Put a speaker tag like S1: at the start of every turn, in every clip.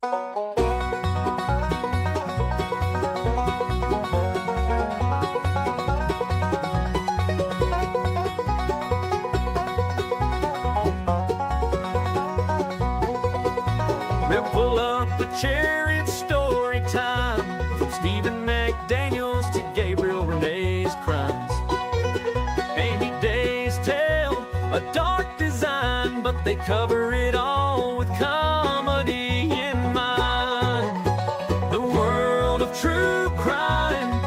S1: We'll pull up a chair, it's story time. From Stephen McDaniels to Gabriel Renee's crimes. Amy Day's tale, a dark design, but they cover it all with comedy in mind. The world of true crime,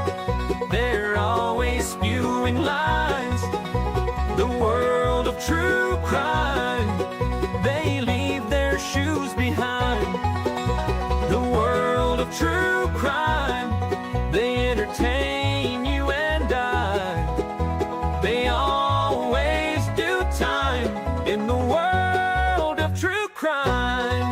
S1: they're always spewing lies. The world of true crime, they leave their shoes behind. The world of true crime, they entertain you and I. They always do time in the world of true crime.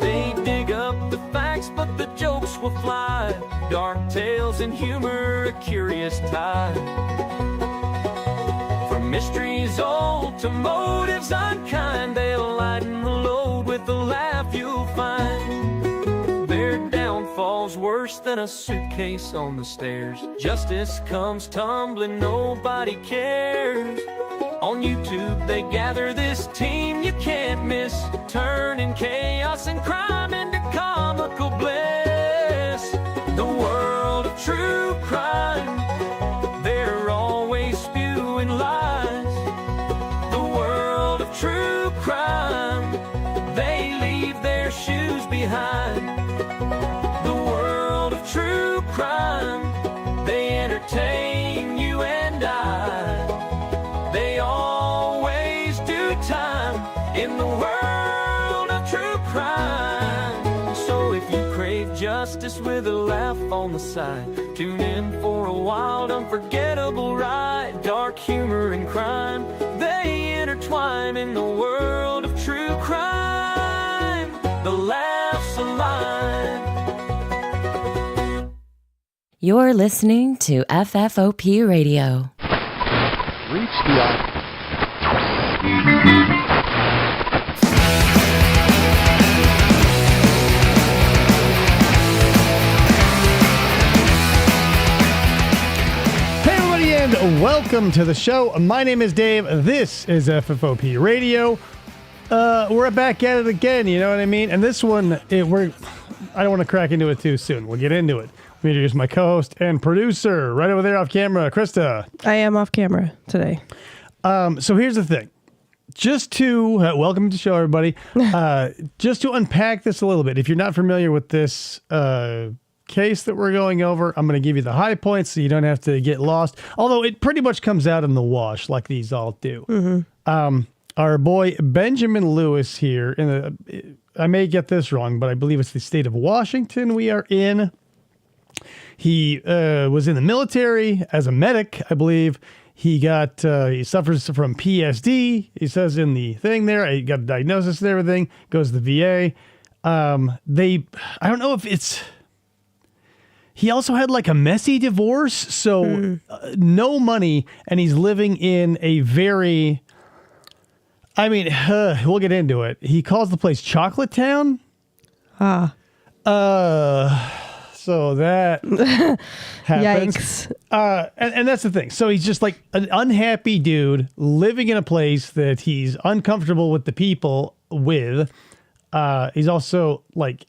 S1: They dig up the facts, but the jokes will fly. Dark tales and humor, a curious tie. From mysteries old to motives unkind, they'll lighten the load with the laugh you'll find. Their downfall's worse than a suitcase on the stairs. Justice comes tumbling, nobody cares. On YouTube they gather this team you can't miss, turning chaos and crime into comical bliss. The world of true crime, they're always spewing lies. The world of true crime, they leave their shoes behind. The world of true crime, they entertain you and I. They always do time in the world of true crime. So if you crave justice with a laugh on the side, tune in for a wild, unforgettable ride. Dark humor and crime, they intertwine in the world of true crime. The laughs align.
S2: You're listening to FFOP Radio.
S3: Reach the and welcome to the show. My name is Dave. This is FFOP Radio. We're back at it again, you know what I mean? And this one, I don't want to crack into it too soon. We'll get into it. Let me introduce my co-host and producer right over there off camera, Krista.
S4: I am off camera today.
S3: So here's the thing. Just to, welcome to the show, everybody. Just to unpack this a little bit, if you're not familiar with this case that we're going over, I'm going to give you the high points so you don't have to get lost. Although it pretty much comes out in the wash like these all do. Mm-hmm. Our boy Benjamin Lewis here, I may get this wrong, but I believe it's the state of Washington we are in. He was in the military as a medic, I believe. He suffers from PTSD. He says in the thing there, he got a diagnosis and everything, goes to the VA. I don't know if it's... He also had like a messy divorce, so no money, and he's living in a very, we'll get into it. He calls the place Chocolate Town. So that happens.
S4: Yikes.
S3: And that's the thing. So he's just like an unhappy dude living in a place that he's uncomfortable with the people with. He's also like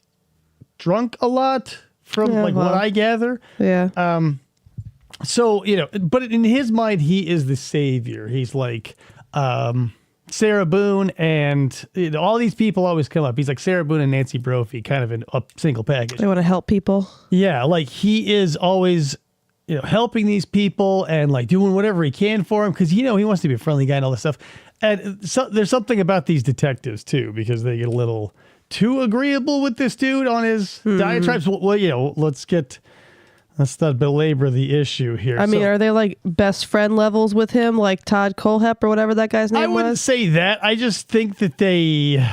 S3: drunk a lot. From what I gather.
S4: Yeah.
S3: So, but in his mind, he is the savior. He's like Sarah Boone and all these people always come up. He's like Sarah Boone and Nancy Brophy, kind of in a single package.
S4: They want to help people.
S3: Yeah. Like he is always, helping these people and like doing whatever he can for them. Cause he wants to be a friendly guy and all this stuff. And so there's something about these detectives too, because they get a little too agreeable with this dude on his diatribes. Well, let's not belabor the issue here.
S4: I mean, are they like best friend levels with him, like Todd Colehep or whatever that guy's name was?
S3: I wouldn't say that. I just think that they,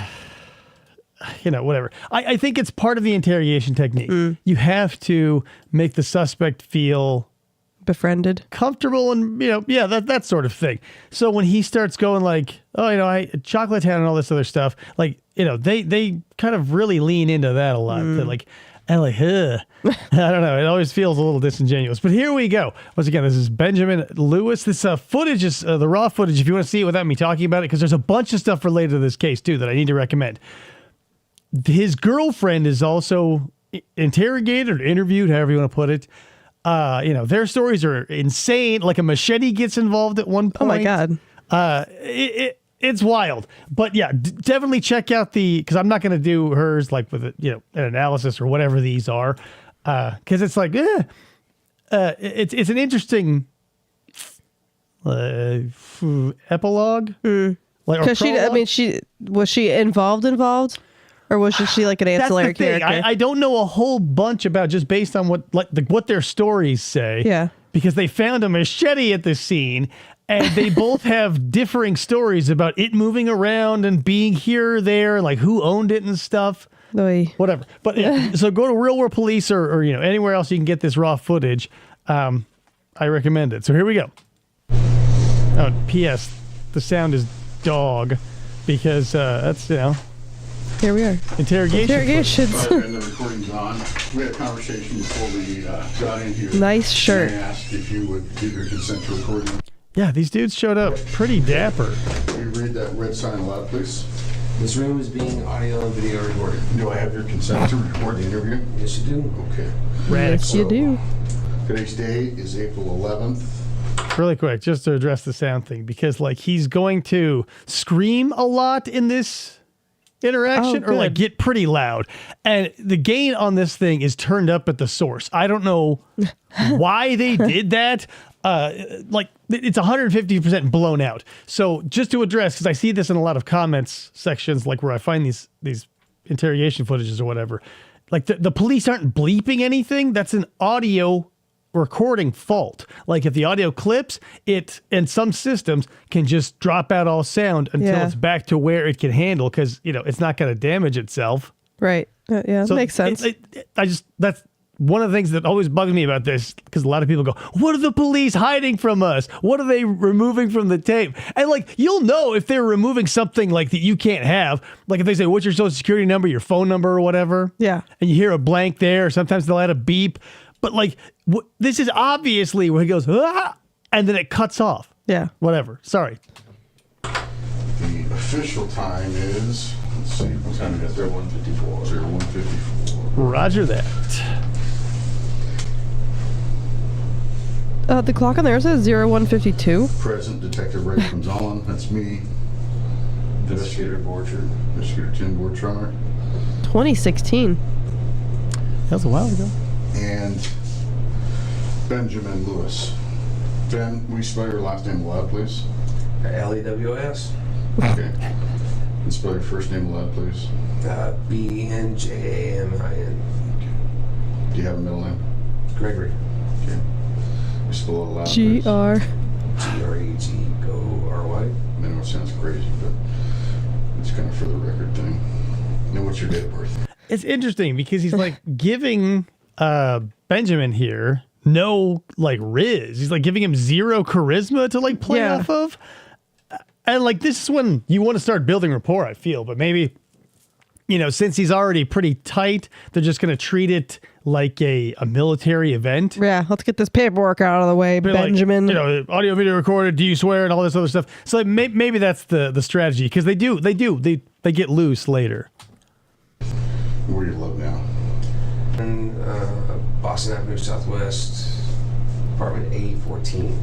S3: whatever. I think it's part of the interrogation technique. You have to make the suspect feel
S4: befriended.
S3: comfortable and, yeah, that sort of thing. So when he starts going like, oh, I Chocolate Town and all this other stuff, like, they kind of really lean into that a lot. They're like, I don't know. It always feels a little disingenuous. But here we go. Once again, this is Benjamin Lewis. This footage is the raw footage, if you want to see it without me talking about it, because there's a bunch of stuff related to this case, too, that I need to recommend. His girlfriend is also interrogated or interviewed, however you want to put it. Their stories are insane. Like a machete gets involved at one point.
S4: Oh, my God.
S3: It's wild. But yeah, definitely check out because I'm not going to do hers like with an analysis or whatever these are. Because it's like, it's an interesting epilogue.
S4: Because was she involved, or was she like an ancillary character?
S3: I don't know a whole bunch about, just based on what their stories say.
S4: Yeah.
S3: Because they found a machete at the scene, and they both have differing stories about it moving around and being here or there, like who owned it and stuff.
S4: Oy.
S3: Whatever. But so go to Real World Police or anywhere else you can get this raw footage. I recommend it. So here we go. Oh, P.S. The sound is dog, because that's
S4: Here we are.
S3: interrogations.
S5: And the recording's on. We had a conversation before we got in here.
S4: Nice shirt.
S5: And I asked if you would give your consent to recording.
S3: Yeah, these dudes showed up pretty dapper.
S5: Will you read that red sign aloud, please?
S6: This room is being audio and video recorded.
S5: Do I have your consent to record the interview?
S6: Yes, you do.
S5: Okay.
S4: Yes, you do.
S5: Today's date is April 11th.
S3: Really quick, just to address the sound thing, because he's going to scream a lot in this interaction, or get pretty loud, and the gain on this thing is turned up at the source. I don't know why they did that. It's 150% blown out. So just to address, because I see this in a lot of comments sections, like where I find these interrogation footages or whatever, like the police aren't bleeping anything. That's an audio recording fault. Like if the audio clips, it and some systems can just drop out all sound until it's back to where it can handle, because it's not going to damage itself.
S4: Right. Yeah,
S3: So
S4: makes sense.
S3: That's one of the things that always bugs me about this, because a lot of people go, what are the police hiding from us? What are they removing from the tape? And you'll know if they're removing something that you can't have. Like if they say, what's your social security number, your phone number or whatever.
S4: Yeah.
S3: And you hear a blank there, or sometimes they'll add a beep. But this is obviously where he goes, ah, and then it cuts off.
S4: Yeah.
S3: Whatever. Sorry.
S5: The official time is, let's see, what time is it? 01:54. 01:54.
S3: Roger that.
S4: The clock on there says 01:52.
S5: Present Detective Ray Gonzalez, that's me. Investigator Borchard, Investigator Tim Borchard,
S4: 2016.
S3: That was a while ago.
S5: and Benjamin Lewis. Ben, will you spell your last name aloud, please?
S6: Lews.
S5: Okay. And spell your first name aloud, please.
S6: Benjamin.
S5: Do you have a middle name?
S6: Gregory.
S5: Okay. You spell it aloud, please.
S4: GR.
S6: Gregory.
S5: I know it sounds crazy, but it's kind of for the record thing. And what's your date of birth?
S3: It's interesting because he's giving Benjamin here no riz. He's giving him zero charisma to play off of. And this is when you want to start building rapport, I feel. But maybe, since he's already pretty tight, they're just going to treat it like a military event.
S4: Yeah, let's get this paperwork out of the way, Benjamin.
S3: Audio, video recorded, do you swear, and all this other stuff. So maybe that's the strategy, because they get loose later.
S5: Where do you live now?
S6: In Boston Avenue Southwest, apartment A14.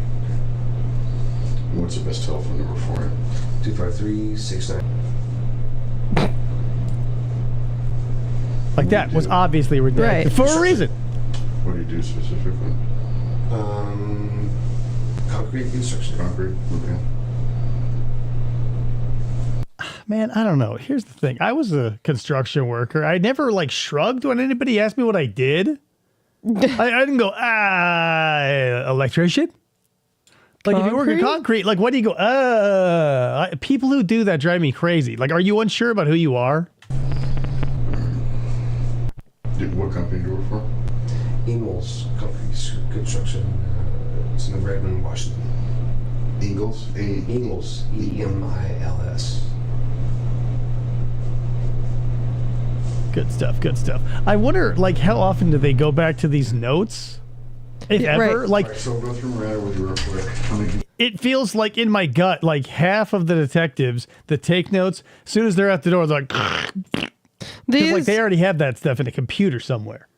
S5: What's the best telephone number for it?
S6: 253-69.
S3: That was obviously redacted
S4: Right.
S3: for a reason.
S5: What do you do specifically?
S6: Concrete construction.
S5: Concrete? Okay.
S3: Man, I don't know. Here's the thing. I was a construction worker. I never shrugged when anybody asked me what I did. I didn't go, electrician? If you work in concrete, why do you go, people who do that drive me crazy. Are you unsure about who you are?
S5: What company do you work for?
S6: Emil's concrete construction. It's in the Redmond, Washington.
S5: Ingalls?
S6: Eagles. E-M-I-L-S.
S3: Good stuff. Good stuff. I wonder, like, how often do they go back to these notes? If
S4: Yeah,
S3: ever,
S4: right.
S3: like,
S5: All right, so we'll go through Miranda with you real quick. How many-
S3: it feels like in my gut, like half of the detectives that take notes, as soon as they're at the door, they're like, 'cause,
S4: These,
S3: like they already have that stuff in a computer somewhere.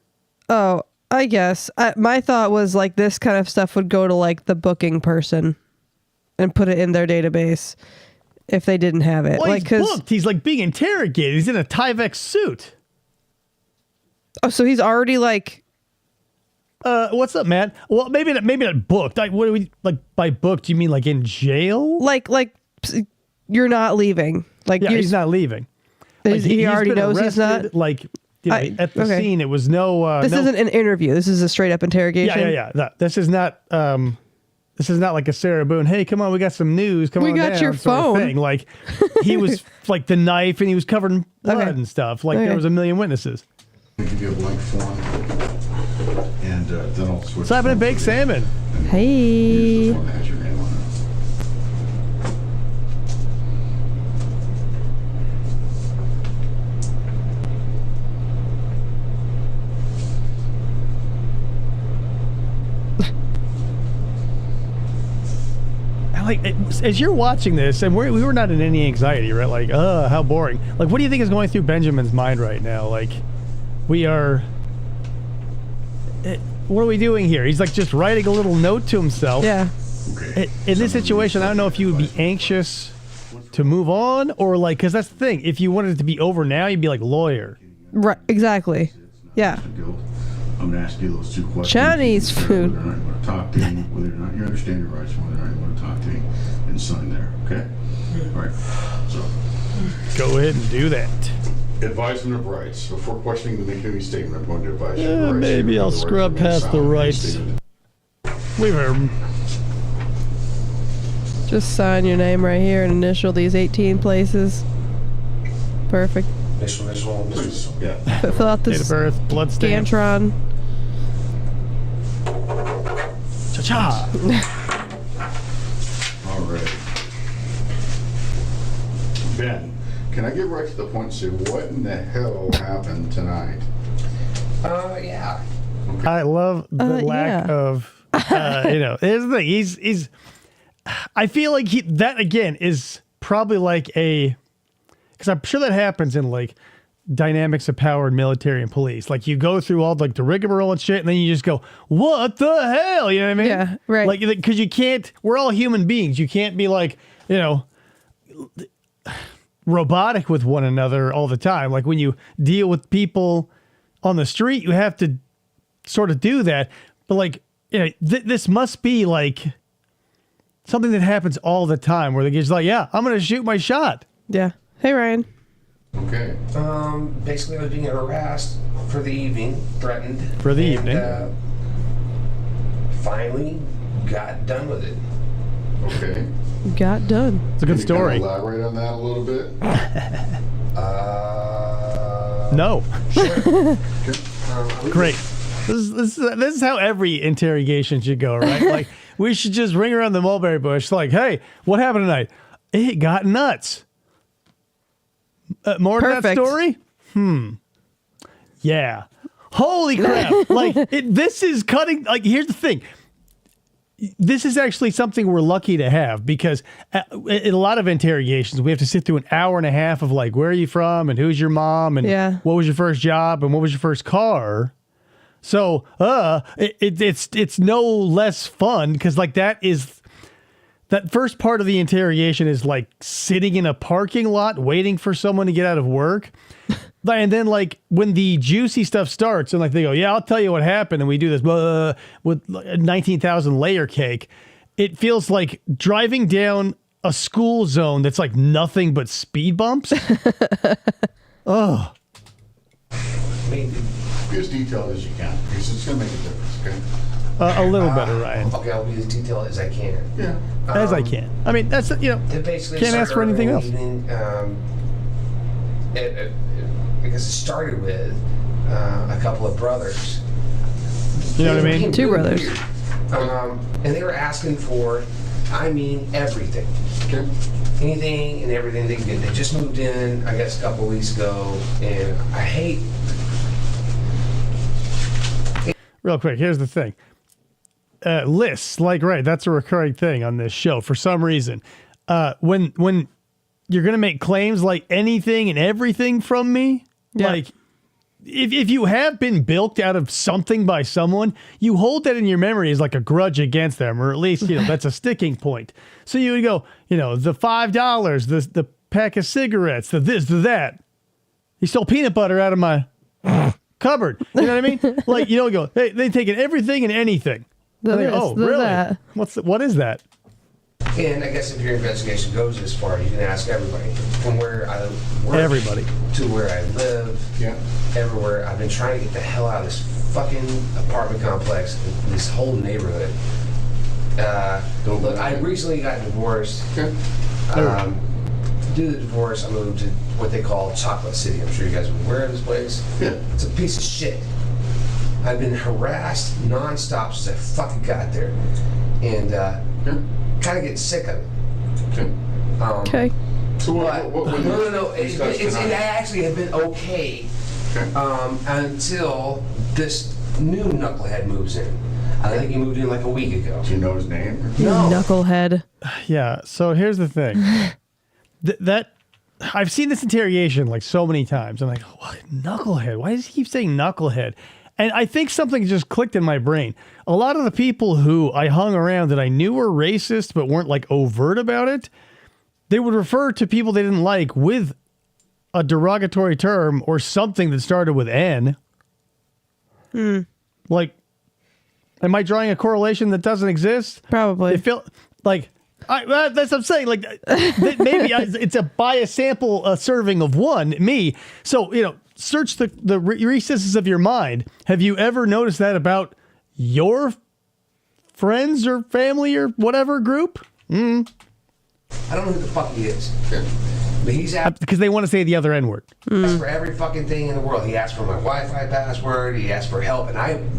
S4: oh, I guess. My thought was like this kind of stuff would go to like the booking person and put it in their database if they didn't have it.
S3: Well,
S4: like,
S3: he's booked. He's like being interrogated. He's in a Tyvek suit.
S4: oh, so he's already like,
S3: What's up, Matt? Well, maybe not booked. What do we like by booked? You mean like in jail?
S4: like you're not leaving. Like
S3: Yeah,
S4: you're,
S3: he's not leaving. Like,
S4: he
S3: he's
S4: already
S3: been
S4: knows he's
S3: arrested,
S4: not.
S3: Like, you know, at the
S4: okay.
S3: scene, it was no.
S4: This
S3: no,
S4: isn't an interview. This is a straight up interrogation.
S3: Yeah. No, this is not. This is not like a Sarah Boone. Hey, come on, we got some news. Come
S4: We
S3: on
S4: got
S3: down,
S4: your
S3: sort of
S4: phone.
S3: thing. Like, he was like the knife, and he was covered in blood
S4: Okay.
S3: and stuff. Like
S4: Okay.
S3: there was a million witnesses.
S5: I'll give you a blank form. And then I'll switch.
S3: What's happening, baked salmon?
S5: Here's the
S4: Hey.
S5: form that has your name on it.
S3: Like, as you're watching this, and we were not in any anxiety, right? Like, how boring. Like, what do you think is going through Benjamin's mind right now? Like, we are. What are we doing here? He's like just writing a little note to himself.
S4: Yeah.
S5: Okay.
S3: In this situation, I don't know if you would be anxious to move on or like, because that's the thing. If you wanted it to be over now, you'd be like lawyer.
S4: Right. Exactly. Yeah.
S5: Guilt. I'm going to ask you those two questions.
S4: Chinese food.
S5: Whether or not you want to talk to me, whether or not you understand your rights, whether or not you want to talk to me, and sign there. Okay? All right. So,
S3: Go ahead and do that.
S5: advisement of rights. Before questioning the McNeely statement, I'm going to advise you of the rights.
S3: Maybe I'll scrub past the rights. We've heard.
S4: Just sign your name right here and initial these 18 places. Perfect.
S6: Initial.
S5: Yeah.
S4: Fill out
S3: Date of
S4: this
S3: birth, blood stamp.
S4: Scantron.
S3: Cha-cha.
S5: All right. Ben, can I get right to the point and say what in the hell happened tonight?
S6: Yeah.
S3: I love the lack
S4: yeah.
S3: of, here's the thing. He's, I feel like that again is probably like because I'm sure that happens in like dynamics of power in military and police. Like you go through all like the rigmarole and shit, and then you just go, what the hell? You know what I mean?
S4: Yeah, right.
S3: Like, because you can't, we're all human beings. You can't be like, robotic with one another all the time. Like when you deal with people on the street, you have to sort of do that. But like, this must be like something that happens all the time where the kid's like, yeah, I'm going to shoot my shot.
S4: Yeah. Hey, Ryan.
S5: Okay.
S6: Basically, I was being harassed for the evening, threatened.
S3: For the
S6: and,
S3: evening.
S6: Finally got done with it.
S5: Okay.
S4: Got done.
S3: It's a good
S5: Can you kind
S3: story.
S5: of elaborate on that a little bit?
S3: No.
S6: Sure.
S3: Great. This is how every interrogation should go, right? Like, we should just ring around the mulberry bush like, hey, what happened tonight? It got nuts. More to that
S4: Perfect.
S3: story? Yeah. Holy crap. Like, this is cutting. Like, here's the thing. This is actually something we're lucky to have because in a lot of interrogations, we have to sit through an hour and a half of like, where are you from? And who's your mom? And what was your first job? And what was your first car? So, it's no less fun because like that first part of the interrogation is like sitting in a parking lot waiting for someone to get out of work. And then like when the juicy stuff starts and like they go, yeah, I'll tell you what happened. And we do this with 19,000 layer cake. It feels like driving down a school zone that's like nothing but speed bumps. Oh.
S5: I mean, be as detailed as you can because it's going to make a difference, okay?
S3: A little better, Ryan.
S6: Okay, I'll be as detailed as I can.
S5: Yeah.
S3: As I can. I mean, that's,
S6: It basically
S3: can't ask for
S6: started
S3: anything else.
S6: evening, because it started with a couple of brothers.
S3: You know what I mean?
S4: Two brothers.
S6: And they were asking for, I mean, everything.
S5: Okay.
S6: Anything and everything they could get. They just moved in, I guess, a couple weeks ago, and I hate.
S3: Real quick, here's the thing. Lists, like, right, that's a recurring thing on this show for some reason. When you're going to make claims like anything and everything from me, like, if you have been bilked out of something by someone, you hold that in your memory as like a grudge against them, or at least, that's a sticking point. So you would go, the $5, the pack of cigarettes, the this, the that. He stole peanut butter out of my cupboard. You know what I mean? Like, you don't go, hey, they've taken everything and anything. Oh, really?
S4: That.
S3: What is that?
S6: And I guess if your investigation goes this far, you can ask everybody. From where I work
S3: Everybody.
S6: to where I live, everywhere. I've been trying to get the hell out of this fucking apartment complex, this whole neighborhood. Look, I recently got divorced. Due to the divorce, I moved to what they call Chocolate City. I'm sure you guys are aware of this place.
S5: Yeah.
S6: It's a piece of shit. I've been harassed nonstop since I fucking got there. And kind of getting sick of it.
S4: Okay.
S5: So
S6: No. It actually had been okay until this new knucklehead moves in. I think he moved in like a week ago.
S5: Do you know his name?
S6: No.
S4: Knucklehead.
S3: Yeah. So here's the thing. that I've seen this interrogation like so many times. I'm like, what? Knucklehead? Why does he keep saying knucklehead? And I think something just clicked in my brain. A lot of the people who I hung around that I knew were racist but weren't like overt about it, they would refer to people they didn't like with a derogatory term or something that started with N. Like, am I drawing a correlation that doesn't exist?
S4: Probably.
S3: They feel like that's what I'm saying. Like maybe it's a by a sample serving of one me. So search the recesses of your mind. Have you ever noticed that about your friends or family or whatever group?
S6: I don't know who the fuck he is. But he's asked
S3: Because they want to say the other N word.
S6: for every fucking thing in the world. He asked for my Wi-Fi password. He asked for help. And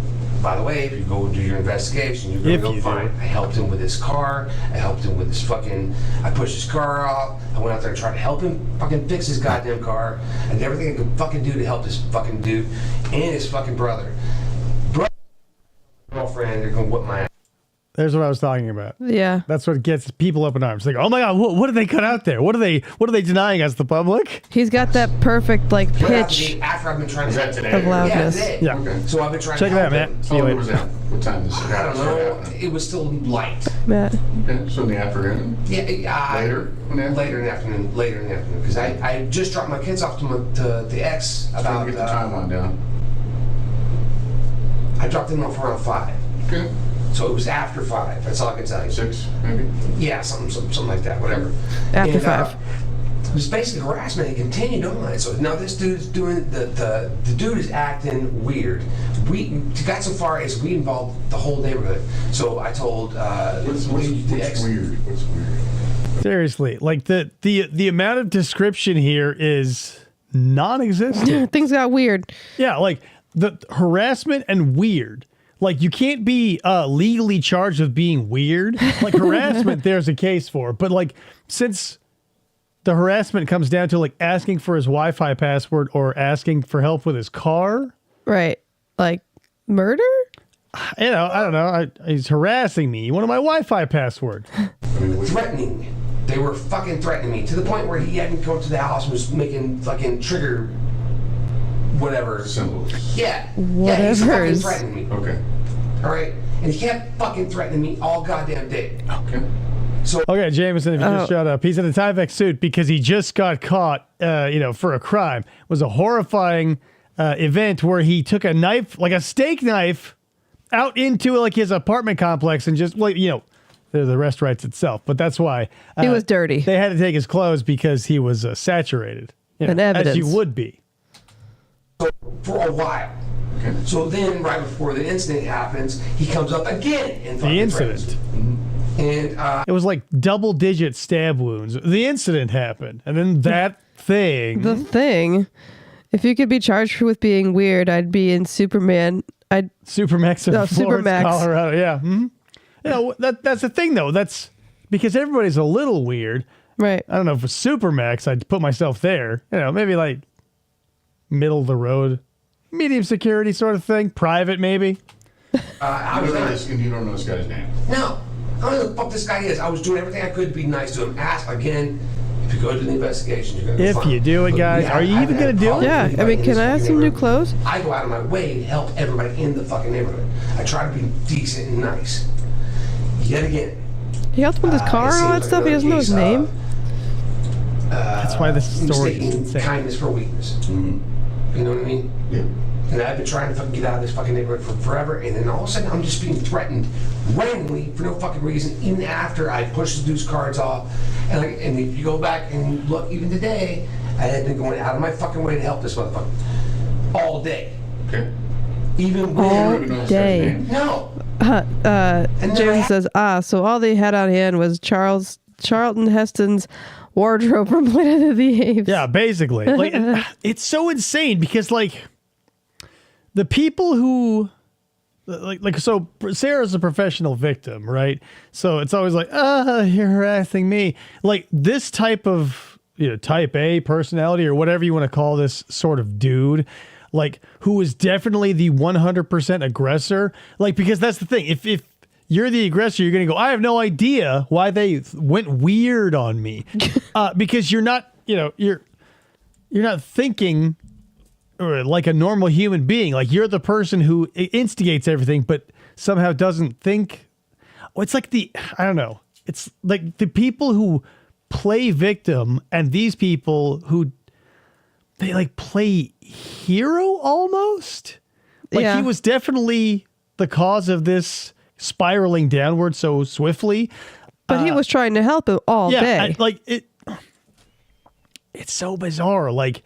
S6: by the way, if you go do your investigation, you're going to go find. I helped him with his car. I helped him with his fucking. I pushed his car off. I went out there and tried to help him fucking fix his goddamn car. I did everything I could fucking do to help this fucking dude and his fucking brother. Girlfriend, they're going to whip my ass.
S3: There's what I was talking about.
S4: Yeah.
S3: That's what gets people up in arms. Like, oh my God, what did they cut out there? What are they denying us, the public?
S4: He's got that perfect pitch
S6: After I've been trying to
S5: that today?
S4: of loudness.
S6: Yeah, today.
S3: Yeah.
S5: Okay.
S6: So I've been trying
S3: Check
S6: to
S3: it out,
S6: help
S3: Matt.
S6: him.
S3: See you
S5: How
S3: later.
S5: was that? What time this
S6: I don't know. It was still light.
S4: Matt.
S5: Okay, so in the afternoon?
S6: Yeah,
S5: Later in the afternoon?
S6: Later in the afternoon. Later in the afternoon. Because I just dropped my kids off to the ex
S5: Trying
S6: about.
S5: to get the timeline down.
S6: I dropped them off around 5.
S5: Okay.
S6: So it was after 5. That's all I can tell you.
S5: 6, maybe?
S6: Yeah, something like that. Whatever.
S4: After
S6: And,
S4: 5.
S6: It was basically harassment. It continued on. So now this dude's doing the dude is acting weird. We got so far as we involved the whole neighborhood. So I told
S5: What's
S6: the ex.
S5: weird? What's weird?
S3: Seriously, like the amount of description here is non-existent.
S4: Things got weird.
S3: Yeah, like the harassment and weird. Like, you can't be legally charged with being weird. Like, harassment, there's a case for. But, like, since the harassment comes down to, like, asking for his Wi-Fi password or asking for help with his car.
S4: Right. Like murder?
S3: I don't know. He's harassing me. You wanted my Wi-Fi password.
S6: Threatening. They were fucking threatening me to the point where he hadn't come to the house and was making fucking trigger whatever.
S5: Symbols.
S6: Yeah.
S4: Whatever.
S6: Yeah, he's fucking threatening me.
S5: Okay.
S6: All right? And he kept fucking threatening me all goddamn day.
S5: Okay.
S6: So
S3: Okay, Jameson, if you just shut up. He's in a Tyvek suit because he just got caught, for a crime. It was a horrifying event where he took a knife, like a steak knife, out into like his apartment complex and just, the rest writes itself. But that's why.
S4: He was dirty.
S3: They had to take his clothes because he was saturated.
S4: And
S3: as
S4: evidence.
S3: you would be.
S6: for a while.
S5: Okay.
S6: So then, right before the incident happens, he comes up again and
S3: The incident.
S6: And
S3: It was like double-digit stab wounds. The incident happened. And then that thing.
S4: The thing. If you could be charged with being weird, I'd be in Superman.
S3: Supermax in Florence,
S4: Supermax.
S3: Colorado. Yeah. You know, that's the thing, though. That's because everybody's a little weird.
S4: Right.
S3: I don't know, for Supermax, I'd put myself there. You know, maybe like middle of the road, medium security sort of thing. Private, maybe.
S6: I was not.
S5: You don't know this guy's name?
S6: No. I don't know who the fuck this guy is. I was doing everything I could to be nice to him. Ask again. If you go to the investigation, you're gonna.
S3: If you do it, guys, are you even gonna do it?
S4: Yeah. I mean, can I have some new clothes?
S6: I go out of my way to help everybody in the fucking neighborhood. I try to be decent and nice. Yet again.
S4: He helped with his car and all that stuff. He doesn't know his name.
S3: That's why this story is
S6: Mistaking
S3: insane.
S6: kindness for weakness. You know what I mean?
S5: Yeah.
S6: And I've been trying to fucking get out of this fucking neighborhood for forever, and then all of a sudden I'm just being threatened randomly for no fucking reason, even after I pushed the dude's cards off. And if you go back and look, even today, I had been going out of my fucking way to help this motherfucker all day.
S5: Okay.
S6: Even
S4: All
S6: when
S4: day.
S6: no.
S4: Jim says, so all they had on hand was Charlton Heston's wardrobe from Planet of the Apes.
S3: Yeah, basically. Like, it's so insane because, like, the people who, so Sarah's a professional victim, right? So it's always like, you're harassing me. Like, this type of, type A personality or whatever you want to call this sort of dude, like, who is definitely the 100% aggressor. Like, because that's the thing. If you're the aggressor, you're going to go, I have no idea why they went weird on me. Because you're not, you're not thinking like a normal human being. Like, you're the person who instigates everything, but somehow doesn't think. It's like I don't know. It's like the people who play victim and these people who they like play hero almost. Like,
S4: Yeah.
S3: he was definitely the cause of this spiraling downward so swiftly.
S4: But he was trying to help him all day.
S3: It's so bizarre. Like,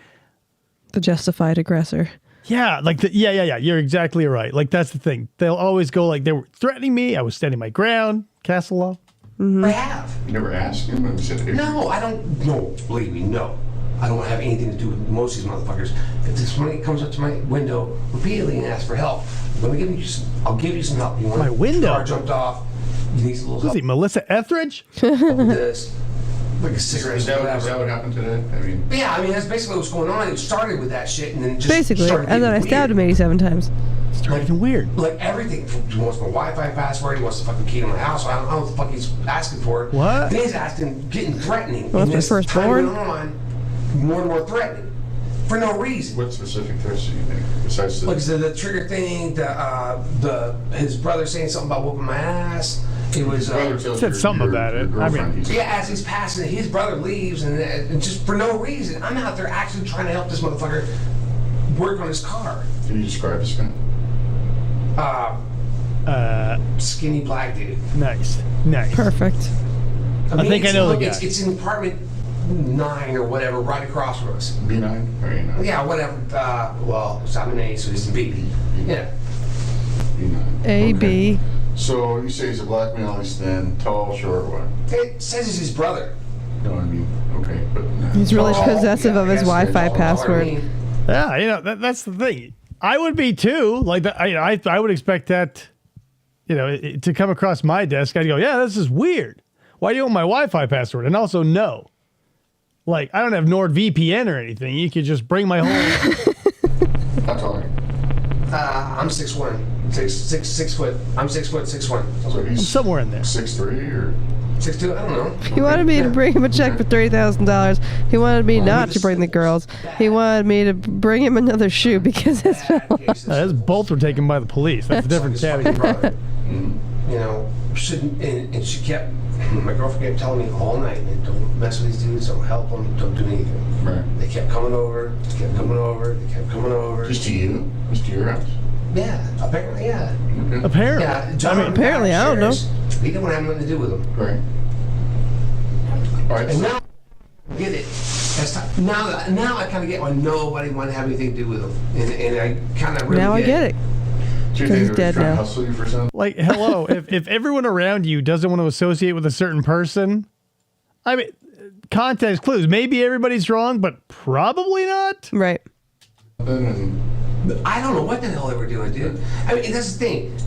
S4: The justified aggressor.
S3: yeah, like you're exactly right. Like, that's the thing. They'll always go like, they were threatening me. I was standing my ground. Castle law.
S6: I have.
S5: You never asked him? And said, hey,
S6: No, I don't. No, believe me, no. I don't have anything to do with most of these motherfuckers. If this money comes up to my window repeatedly and asks for help, I'll give you some help. You want
S3: My window?
S6: Car jumped off. You need a little
S3: Was
S6: help
S3: he Melissa Etheridge?
S6: with this. Like a cigarette.
S5: is that what happened today? I mean,
S6: Yeah, I mean, that's basically what's going on. It started with that shit and then just
S4: Basically.
S6: started
S4: And then I
S6: getting
S4: stabbed him
S6: weird.
S4: 87 times.
S3: Starting weird.
S6: Like everything. He wants my Wi-Fi password. He wants the fucking key to my house. I don't know what the fuck he's asking for.
S3: What?
S6: Then he's asking, getting threatening.
S4: Well,
S6: and
S4: that's my
S6: as time
S4: firstborn.
S6: went on, more and more threatening. For no reason.
S5: what specific threats do you think? Besides the...
S6: Like the trigger thing, his brother saying something about whooping my ass. It was
S5: brother tells
S3: said
S5: your-
S3: something
S5: your-
S3: about
S5: your
S3: it. I
S5: girlfriend
S3: mean-
S5: he's-
S6: yeah. As he's passing, his brother leaves, and just for no reason, I'm out there actually trying to help this motherfucker work on his car.
S5: Can you describe this guy?
S6: Skinny black dude.
S3: Nice.
S4: Perfect.
S3: I think I know the guy.
S6: It's in apartment 9 or whatever, right across from us.
S5: B9? Or A9?
S6: Yeah, whatever. Well, so I'm an A, so he's a B. Yeah.
S5: B9.
S4: A,
S5: Okay.
S4: B.
S5: So you say he's a black male, he's thin, tall, short, what?
S6: It says it's his brother.
S5: No, I mean, okay, but...
S4: He's really
S6: Oh,
S4: possessive
S6: yeah,
S4: of
S6: I
S4: his
S6: guess
S4: Wi-Fi
S6: that's all I
S4: password.
S6: mean.
S3: Yeah, that's the thing. I would be too. Like, I would expect that, to come across my desk. I'd go, yeah, this is weird. Why do you want my Wi-Fi password? And also, no. Like, I don't have NordVPN or anything. You could just bring my whole...
S5: How tall are you?
S6: I'm 6'1". 6 foot. I'm 6 foot 6'1".
S5: So he's
S3: somewhere in there.
S5: 6'3", or...
S6: 6'2". I don't know.
S4: He wanted me to bring him a check for $30,000. He wanted me not to bring the girls. He wanted me to bring him another shoe because his
S3: That's both were taken by the police. That's a different category.
S6: You know, shouldn't. And she kept. My girlfriend kept telling me all night, man, don't mess with these dudes. Don't help them. Don't do anything.
S5: Right.
S6: They kept coming over. They kept coming over. They kept coming over.
S5: Just to you? Just to your house?
S6: Yeah. Apparently, yeah.
S5: Okay.
S3: Apparently.
S6: Yeah. John,
S4: apparently, I don't know.
S6: He didn't have nothing to do with them.
S5: Right. All right,
S6: And
S5: so...
S6: now, I get it. That's time. Now I kind of get why nobody wanted to have anything to do with them, and I kind of really
S4: Now I get it.
S5: Do you
S4: 'Cause
S5: think
S4: he's
S5: they were
S4: dead
S5: trying to
S4: now.
S5: hustle you for something?
S3: Like, hello, if everyone around you doesn't want to associate with a certain person, I mean, context clues. Maybe everybody's wrong, but probably not.
S4: Right.
S5: And
S6: I don't know what the hell they were doing, dude. I mean, that's the thing.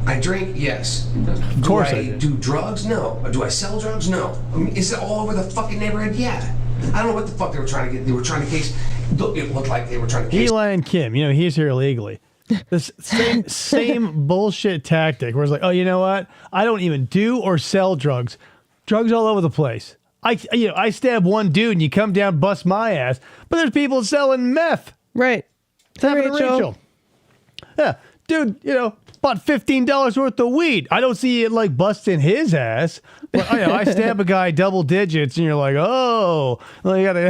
S6: I drink, yes.
S3: Of course I
S6: do drugs? No. Do I sell drugs? No. I mean, is it all over the fucking neighborhood? Yeah. I don't know what the fuck they were trying to get. They were trying to case. It looked like they were trying to case.
S3: Eli and Kim, he's here illegally. This same bullshit tactic where it's like, oh, you know what? I don't even do or sell drugs. Drugs all over the place. I stab one dude and you come down, bust my ass. But there's people selling meth.
S4: Right.
S3: It's happened to Rachel. Yeah, dude, bought $15 worth of weed. I don't see it like busting his ass. But I stab a guy double digits and you're like, oh, well, you gotta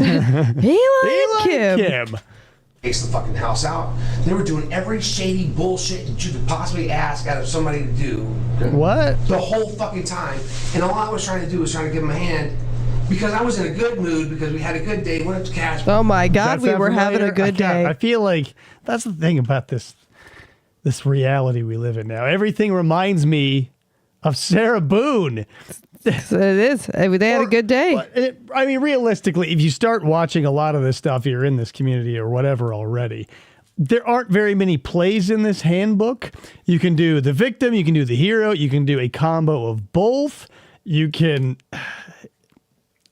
S4: Eli and Kim.
S6: Case the fucking house out. They were doing every shady bullshit that you could possibly ask out of somebody to do.
S3: What?
S6: The whole fucking time. And all I was trying to do was trying to give them a hand because I was in a good mood because we had a good day, went up to Cash.
S4: Oh my God, we were having a good day.
S3: I feel like that's the thing about this reality we live in now. Everything reminds me of Sarah Boone.
S4: It is. They had a good day.
S3: Realistically, if you start watching a lot of this stuff, you're in this community or whatever already, there aren't very many plays in this handbook. You can do the victim, you can do the hero, you can do a combo of both. You can...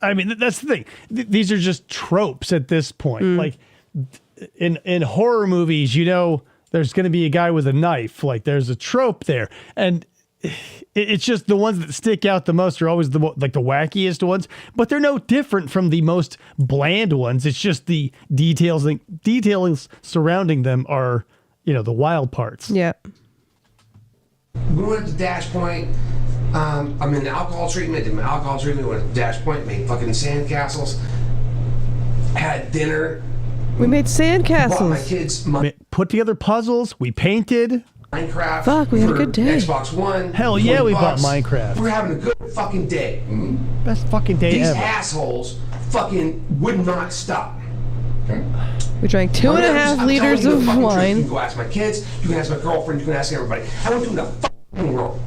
S3: that's the thing. These are just tropes at this point. Like, in horror movies, there's going to be a guy with a knife. Like, there's a trope there. And... it's just the ones that stick out the most are always the wackiest ones, but they're no different from the most bland ones. It's just the details surrounding them are, the wild parts.
S4: Yeah.
S6: We went to Dash Point. I'm in alcohol treatment. Did my alcohol treatment. Went to Dash Point. Made fucking sandcastles. Had dinner.
S4: We made sandcastles.
S6: Bought my kids.
S3: Put together puzzles. We painted.
S6: Minecraft.
S4: Fuck, we had a good day.
S6: Xbox One.
S3: Hell yeah, we bought Minecraft.
S6: We're having a good fucking day.
S3: Best fucking day
S6: These
S3: ever.
S6: assholes fucking would not stop.
S5: Okay.
S4: We drank 2.5 liters of wine.
S6: You can go ask my kids. You can ask my girlfriend. You can ask everybody. I don't do the fucking wrong.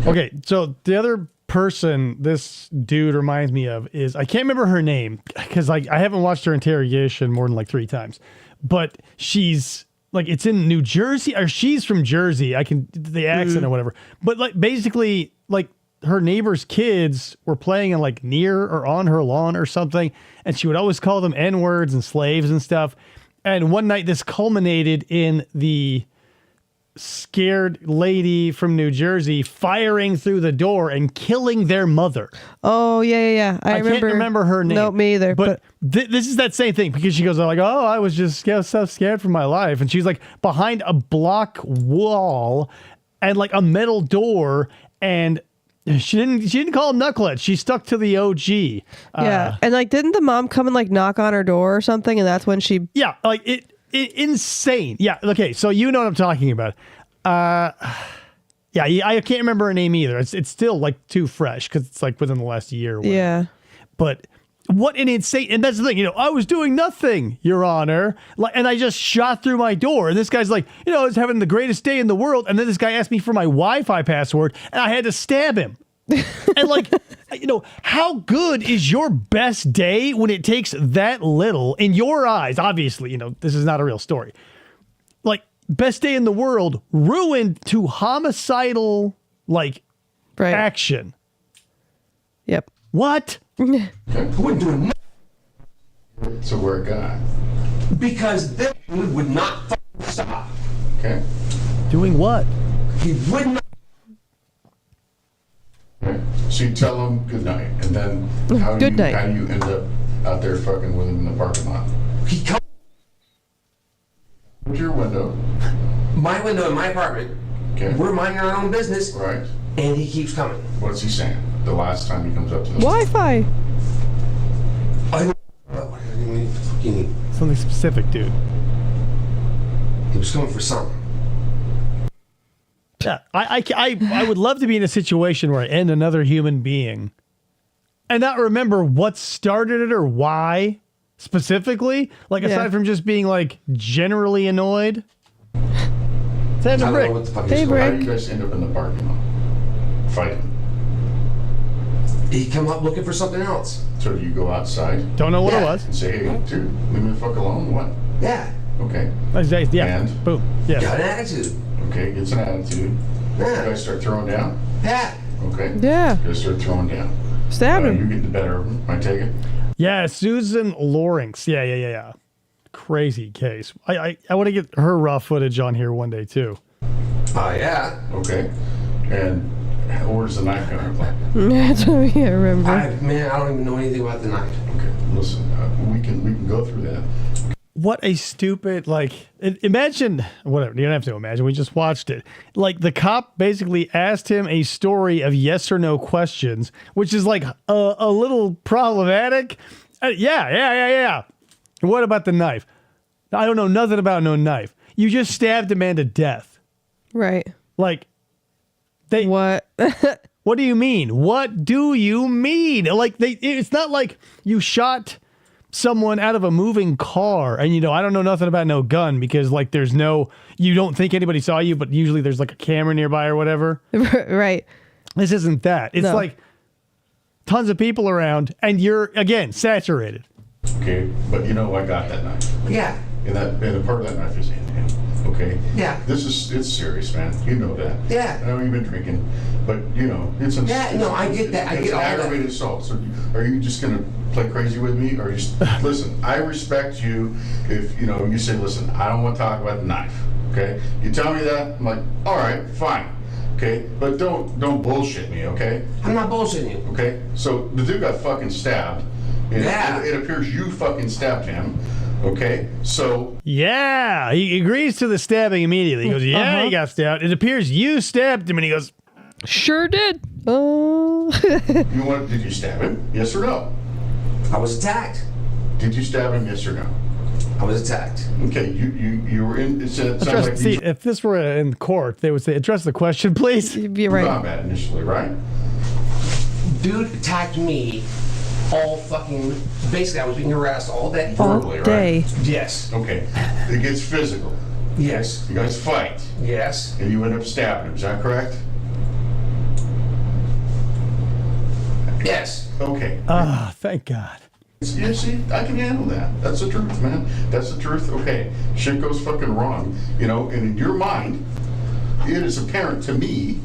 S3: Okay, so the other person this dude reminds me of is, I can't remember her name because I haven't watched her interrogation more than like 3 times, but she's... like, it's in New Jersey, or she's from Jersey. The accent or whatever. But like, basically, like, her neighbor's kids were playing in like near or on her lawn or something, and she would always call them N-words and slaves and stuff. And one night, this culminated in the scared lady from New Jersey firing through the door and killing their mother.
S4: Oh, yeah. I
S3: can't remember her name.
S4: No, me either.
S3: But this is that same thing, because she goes like, oh, I was just so scared for my life. And she's like behind a block wall and like a metal door, and she didn't call him knucklehead. She stuck to the OG.
S4: Yeah. And like, didn't the mom come and like knock on her door or something? And that's when she...
S3: Yeah, like insane. Yeah, okay, so you know what I'm talking about. Yeah, I can't remember her name either. It's still like too fresh because it's like within the last year or whatever.
S4: Yeah.
S3: But what an insane... And that's the thing, I was doing nothing, Your Honor. Like, and I just shot through my door. And this guy's like, I was having the greatest day in the world. And then this guy asked me for my Wi-Fi password, and I had to stab him. And like, how good is your best day when it takes that little in your eyes? Obviously, this is not a real story. Like, best day in the world ruined to homicidal, like, action.
S4: Yep.
S3: What?
S6: I wouldn't do nothing.
S5: So where it got?
S6: Because this dude would not fucking stop.
S5: Okay.
S3: Doing what?
S6: He would not.
S5: Okay. So you tell them good night, and then how do you end up out there fucking with him in the parking lot?
S6: He comes
S5: to your window.
S6: My window in my apartment.
S5: Okay.
S6: We're minding our own business.
S5: Right.
S6: And he keeps coming.
S5: What's he saying? The last time he comes up to the
S4: Wi-Fi.
S3: Something specific, dude.
S6: He was coming for something.
S3: Yeah, I would love to be in a situation where I end another human being and not remember what started it or why specifically. Like, aside from just being like generally annoyed. Time to break.
S4: Hey,
S5: How
S4: break.
S5: do you guys end up in the parking lot? Fighting.
S6: He come up looking for something else.
S5: So do you go outside
S3: Don't know what it was.
S5: and say, hey, dude, leave me the fuck alone? What?
S6: Yeah.
S5: Okay.
S3: Yeah.
S5: And?
S3: Boom. Yeah.
S6: Got an attitude.
S5: Okay, gets an attitude. You
S6: Yeah.
S5: guys start throwing down?
S6: Yeah.
S5: Okay.
S4: Yeah.
S5: You guys start throwing down.
S4: Stab
S5: You
S4: him.
S5: get the better of them, I take it?
S3: Yeah, Susan Lawrence. Yeah. Crazy case. I want to get her raw footage on here one day too.
S6: Oh, yeah.
S5: Okay. And where's the knife going to play?
S4: That's what we can't remember.
S6: I don't even know anything about the knife.
S5: Okay, listen, we can go through that.
S3: What a stupid, imagine, whatever, you don't have to imagine, we just watched it. Like, the cop basically asked him a story of yes or no questions, which is like a little problematic. Yeah. What about the knife? I don't know nothing about no knife. You just stabbed a man to death.
S4: Right.
S3: Like,
S4: What?
S3: what do you mean? What do you mean? Like, it's not like you shot someone out of a moving car and, I don't know nothing about no gun because, like, you don't think anybody saw you, but usually there's, like, a camera nearby or whatever.
S4: Right.
S3: This isn't that. It's like tons of people around and you're, again, saturated.
S5: Okay, but I got that knife.
S6: Yeah.
S5: And a part of that knife is in him. Okay?
S6: Yeah.
S5: It's serious, man. You know that.
S6: Yeah.
S5: I know you've been drinking, but it's
S6: Yeah, no, I get that. I
S5: it's
S6: get all that.
S5: aggravated assault. So are you just gonna play crazy with me? Or listen, I respect you if you say, listen, I don't want to talk about the knife. Okay? You tell me that, I'm like, all right, fine. Okay? But don't bullshit me, okay?
S6: I'm not bullshitting you.
S5: Okay? So the dude got fucking stabbed. And
S6: Yeah.
S5: It appears you fucking stabbed him. Okay? So
S3: Yeah. He agrees to the stabbing immediately. He goes, yeah, he got stabbed. It appears you stabbed him. And he goes,
S4: Sure did. Oh.
S5: did you stab him? Yes or no?
S6: I was attacked.
S5: Did you stab him? Yes or no?
S6: I was attacked.
S5: Okay, you were in. It sounds like
S3: see,
S5: you
S3: if this were in court, they would say, address the question, please.
S4: You'd be
S5: were
S4: right.
S5: combat initially, right?
S6: Dude attacked me all fucking. Basically, I was being harassed all day.
S5: Verbally,
S4: All day.
S5: right?
S6: Yes.
S5: Okay, it gets physical.
S6: Yes.
S5: You guys fight,
S6: Yes.
S5: and you end up stabbing him. Is that correct?
S6: Yes.
S5: Okay.
S3: Ah, thank God.
S5: You see, I can handle that. That's the truth, man. That's the truth. Okay, shit goes fucking wrong, and in your mind, it is apparent to me,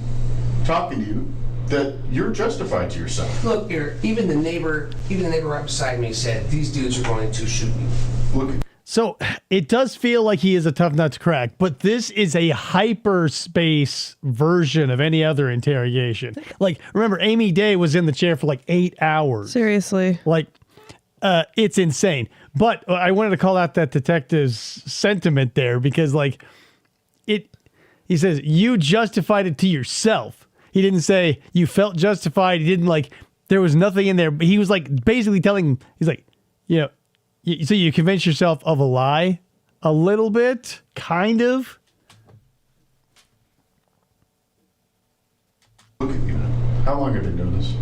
S5: talking to you, that you're justified to yourself.
S6: Look here. Even the neighbor right beside me said these dudes are going to shoot me.
S5: Look,
S3: So it does feel like he is a tough nut to crack, but this is a hyperspace version of any other interrogation. Like, remember, Amy Day was in the chair for like 8 hours.
S4: Seriously.
S3: Like, it's insane. But I wanted to call out that detective's sentiment there because, like, he says, you justified it to yourself. He didn't say you felt justified. He didn't, like, there was nothing in there. But he was, like, basically telling, he's like, so you convince yourself of a lie a little bit, kind of.
S5: look at you. How long have you been doing this?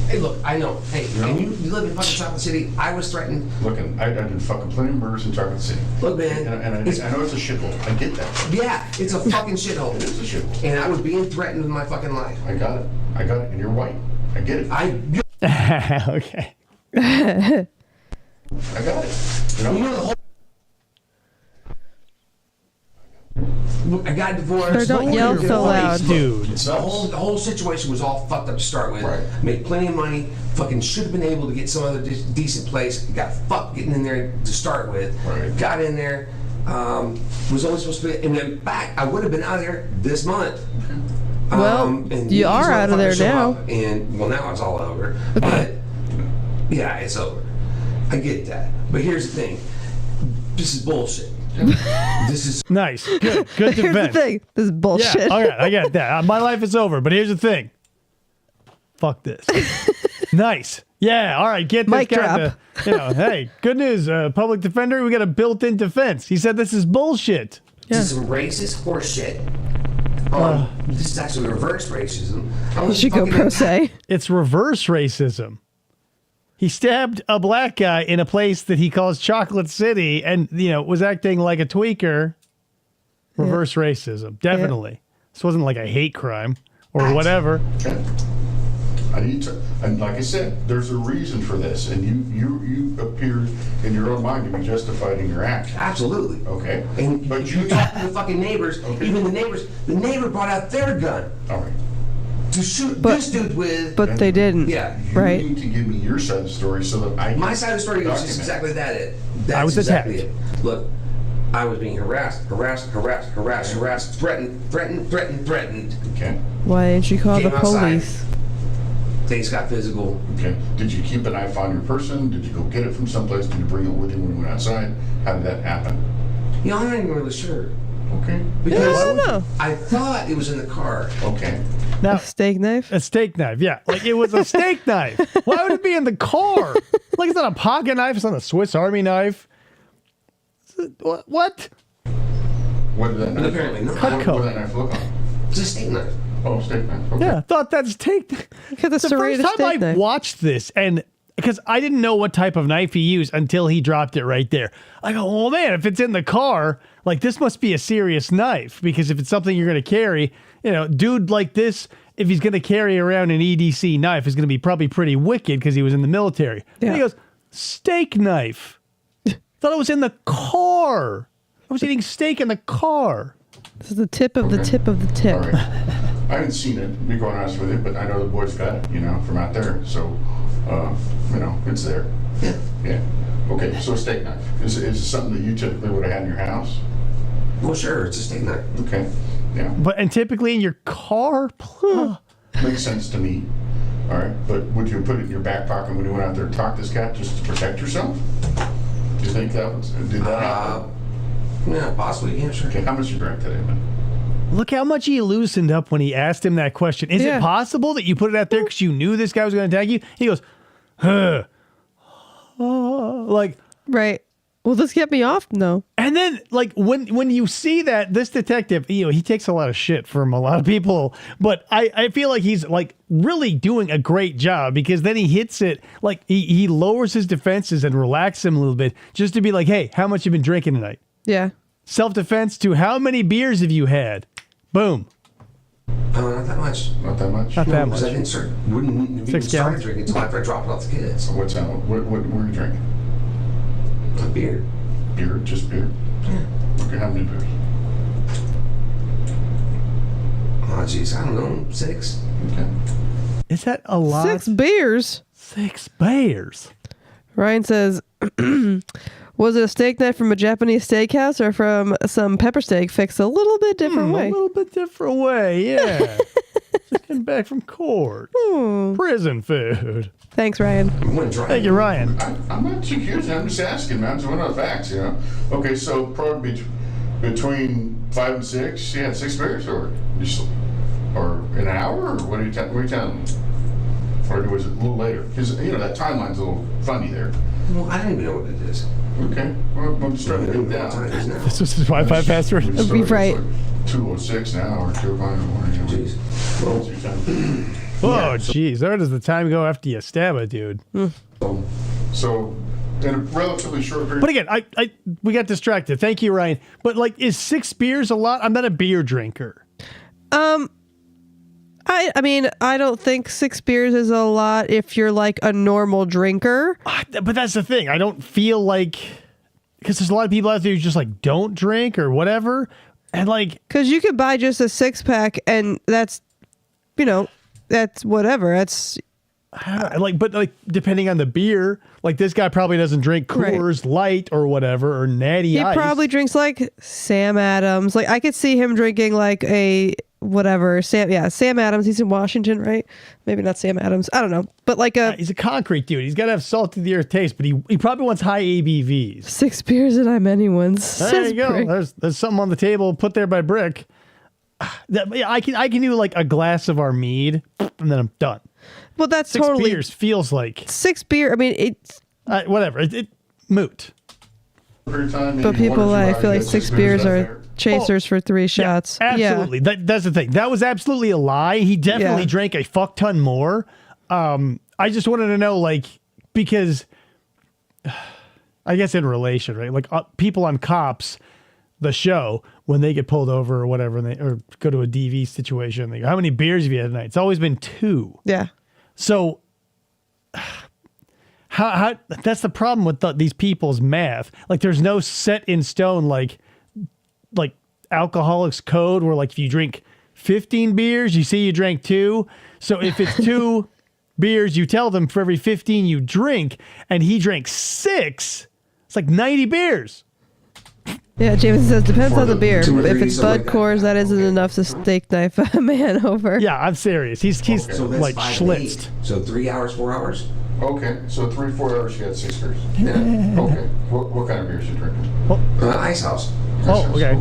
S6: Hey, look. I know. Hey, and you live in fucking Chocolate City. I was threatened.
S5: Look, I did fucking plenty of murders in Chocolate City.
S6: Look, man.
S5: And I know it's a shithole. I get that.
S6: Yeah, it's a fucking shithole.
S5: It is a shithole.
S6: And I was being threatened with my fucking life.
S5: I got it. And you're white. I get it.
S3: Okay.
S5: I got it.
S6: You know the whole. Look, I got divorced.
S4: Sir, don't yell so loud.
S3: Dude.
S6: The whole situation was all fucked up to start with.
S5: Right.
S6: Made plenty of money. Fucking should have been able to get some other decent place. Got fucked getting in there to start with.
S5: Right.
S6: Got in there. Was only supposed to be. And in fact, I would have been out of there this month.
S4: Well,
S6: And
S4: you
S6: these
S4: are out of there
S6: motherfuckers show
S4: now.
S6: up, And well, now it's all over. But yeah, it's over. I get that. But here's the thing. This is bullshit. This is
S3: Nice. Good. Good
S4: Here's the
S3: defense.
S4: thing. This is
S3: Yeah.
S4: bullshit.
S3: Okay. I get that. My life is over. But here's the thing. Fuck this. Nice. Yeah. All right. Get this
S4: Mic
S3: guy
S4: drop.
S3: hey, good news. Public defender. We got a built-in defense. He said this is bullshit.
S6: This is some racist horseshit. This is actually reverse racism.
S4: You should go pro se.
S3: It's reverse racism. He stabbed a black guy in a place that he calls Chocolate City and, was acting like a tweaker. Reverse racism. Definitely. This wasn't like a hate crime or whatever.
S5: okay. I need to, and like I said, there's a reason for this, and you appeared in your own mind to be justified in your act.
S6: Absolutely.
S5: Okay.
S6: And
S5: but
S6: you talk to the fucking neighbors, even the neighbor brought out their gun
S5: all right.
S6: to shoot this dude with.
S4: But they didn't.
S6: Yeah.
S4: Right.
S5: You need to give me your side of the story so that I can
S6: My side of the story was just
S5: document.
S6: exactly that. That's
S3: I was
S6: exactly
S3: attacked.
S6: it. Look, I was being harassed, threatened.
S5: Okay.
S4: Why didn't you call the
S6: Came outside.
S4: police?
S6: Things got physical.
S5: Okay. Did you keep a knife on your person? Did you go get it from someplace? Did you bring it with you when you went outside? How did that happen?
S6: You know, I'm not even really sure.
S5: Okay.
S6: Because
S4: I don't know.
S6: I thought it was in the car.
S5: Okay.
S3: Now,
S4: A steak knife?
S3: a steak knife, yeah. Like it was a steak knife. Why would it be in the car? Like it's not a pocket knife, it's not a Swiss Army knife. What?
S5: What did that knife?
S6: Apparently not.
S5: What did that knife look like?
S6: It's a steak knife.
S5: Oh, steak knife. Okay.
S3: Yeah, I thought that's steak.
S4: Look at the
S3: The
S4: serrated
S3: first time I
S4: steak knife.
S3: watched this, and because I didn't know what type of knife he used until he dropped it right there. I go, oh man, if it's in the car, like this must be a serious knife, because if it's something you're going to carry, you know, dude like this, if he's going to carry around an EDC knife, is going to be probably pretty wicked because he was in the military.
S4: Yeah.
S3: And he goes, steak knife. Thought it was in the car. I was eating steak in the car.
S4: This is the tip of the tip of the tip.
S5: All right. I haven't seen it, to be quite honest with you, but I know the boys got it, you know, from out there. So, you know, it's there.
S6: Yeah.
S5: Yeah. Okay, so a steak knife. Is it something that you typically would have had in your house?
S6: Well, sure, it's a steak knife.
S5: Okay. Yeah.
S3: And typically in your car,
S5: Makes sense to me. All right. But would you put it in your back pocket when you went out there to talk this cat just to protect yourself? Do you think that did that happen?
S6: Yeah, possibly. Yeah, sure.
S5: Okay, how much you drank today, man?
S3: look how much he loosened up when he asked him that question. Is
S4: Yeah.
S3: it possible that you put it out there because you knew this guy was going to attack you? He goes, huh. Like,
S4: Right. Will this get me off? No.
S3: and then, like, when you see that, this detective, you know, he takes a lot of shit from a lot of people, but I feel like he's, like, really doing a great job, because then he hits it, like, he lowers his defenses and relaxes him a little bit, just to be like, hey, how much you been drinking tonight?
S4: Yeah.
S3: Self-defense to how many beers have you had? Boom.
S6: Not that much.
S5: Not that much?
S3: Not that
S6: Because I
S3: much.
S6: didn't start, wouldn't even
S3: 6
S6: start
S3: gallons?
S6: drinking until after I dropped off the kids.
S5: What's that? What were you drinking?
S6: A beer.
S5: Beer? Just beer?
S6: Yeah.
S5: Okay, how many beers?
S6: Oh, jeez, I don't know, 6.
S5: Okay.
S3: Is that a lot?
S4: 6 beers.
S3: 6 beers.
S4: Ryan says, was it a steak knife from a Japanese steakhouse or from some pepper steak fixed a little bit different
S3: A
S4: way?
S3: little bit different way, yeah. Just came back from court. Prison food.
S4: Thanks, Ryan.
S6: I went dry.
S3: Thank you, Ryan.
S5: I'm not too curious. I'm just asking, man. I'm just one of the facts, you know. Okay, so probably between 5 and 6, you had 6 beers, or an hour, or what are you telling me? Or was it a little later? Because you know that timeline's a little funny there.
S6: Well, I don't even know what it is.
S5: Okay, well, I'm just
S6: I
S5: trying to
S6: don't
S5: get
S6: even know
S5: it
S6: what time it
S5: down.
S6: is now.
S3: This was his Wi-Fi password.
S5: We
S4: Be
S5: started,
S4: right.
S5: It's like 2:06 now, or 2 o'clock in the morning. You know.
S6: Jeez.
S5: What's your time?
S3: Oh, jeez. Where does the time go after you stab a dude?
S5: So, in a relatively short period.
S3: But again, we got distracted. Thank you, Ryan. But like, is 6 beers a lot? I'm not a beer drinker.
S4: I mean, I don't think 6 beers is a lot if you're like a normal drinker.
S3: But that's the thing. I don't feel like, because there's a lot of people out there who just like don't drink or whatever. And like,
S4: Because you could buy just a 6-pack and that's, you know, that's whatever. That's,
S3: but like, depending on the beer, like this guy probably doesn't drink
S4: Right.
S3: Coors Light or whatever, or Natty
S4: he
S3: Ice.
S4: probably drinks like Sam Adams. Like I could see him drinking like a whatever. Sam Adams. He's in Washington, right? Maybe not Sam Adams. I don't know. But like
S3: He's a concrete dude. He's got to have salt to the earth taste, but he probably wants high ABVs.
S4: 6 beers and I'm anyone's.
S3: There you go.
S4: Says
S3: There's something on the table put there by Brick. I can do like a glass of our mead, and then I'm done.
S4: Well, that's
S3: 6
S4: totally
S3: beers feels like
S4: 6 beer. I mean, it's
S3: whatever. It moot.
S5: period of time,
S4: but
S5: maybe one or
S4: people.
S5: two
S4: I
S5: hours,
S4: feel
S5: you
S4: like
S5: had
S4: 6 beers
S5: out
S4: are
S5: there.
S4: chasers for 3 shots.
S3: Yeah, absolutely. That's the thing. That was absolutely a lie. He definitely
S4: Yeah.
S3: drank a fuck ton more. I just wanted to know, like, because I guess in relation, right? Like people on Cops, the show, when they get pulled over or whatever, and or go to a DV situation, they go, how many beers have you had tonight? It's always been 2.
S4: Yeah.
S3: So how that's the problem with these people's math. Like there's no set in stone like alcoholics code where like if you drink 15 beers, you say you drank 2. So if it's 2 beers, you tell them for every 15 you drink, and he drank 6, it's like 90 beers.
S4: Yeah, Jameson says depends
S6: For
S4: on the
S6: the
S4: beer.
S6: 2 or 3,
S4: If it's
S6: something
S4: Bud
S6: like that.
S4: Coors, that isn't enough to steak knife a man over.
S3: Yeah, I'm serious. He's
S6: So that's
S3: like
S6: 5 and 8.
S3: schlitzed.
S6: So 3 hours, 4 hours.
S5: Okay, so 3-4 hours you had 6 beers.
S6: Yeah.
S5: Okay, what kind of beers you drinking?
S6: Ice House.
S3: Oh, okay.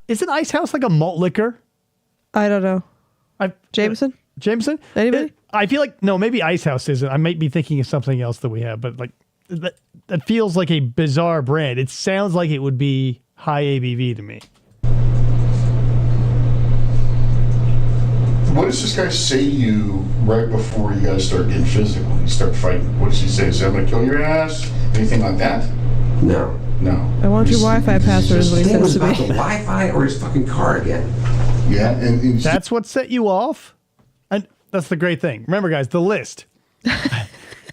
S3: Isn't Ice House like a malt liquor?
S4: I don't know. Jameson?
S3: Jameson?
S4: Anybody?
S3: I feel like, no, maybe Ice House isn't. I might be thinking of something else that we have, but like that feels like a bizarre brand. It sounds like it would be high ABV to me.
S5: What does this guy say to you right before you guys start getting physical? You start fighting. What does he say? Is I'm gonna kill your ass? Anything like that?
S6: No.
S5: No.
S4: I want your Wi-Fi password is what
S6: His
S4: he
S6: thing was
S4: says to
S6: about the
S4: me.
S6: Wi-Fi or his fucking car again.
S5: Yeah, and
S3: That's what set you off? And that's the great thing. Remember, guys, the list.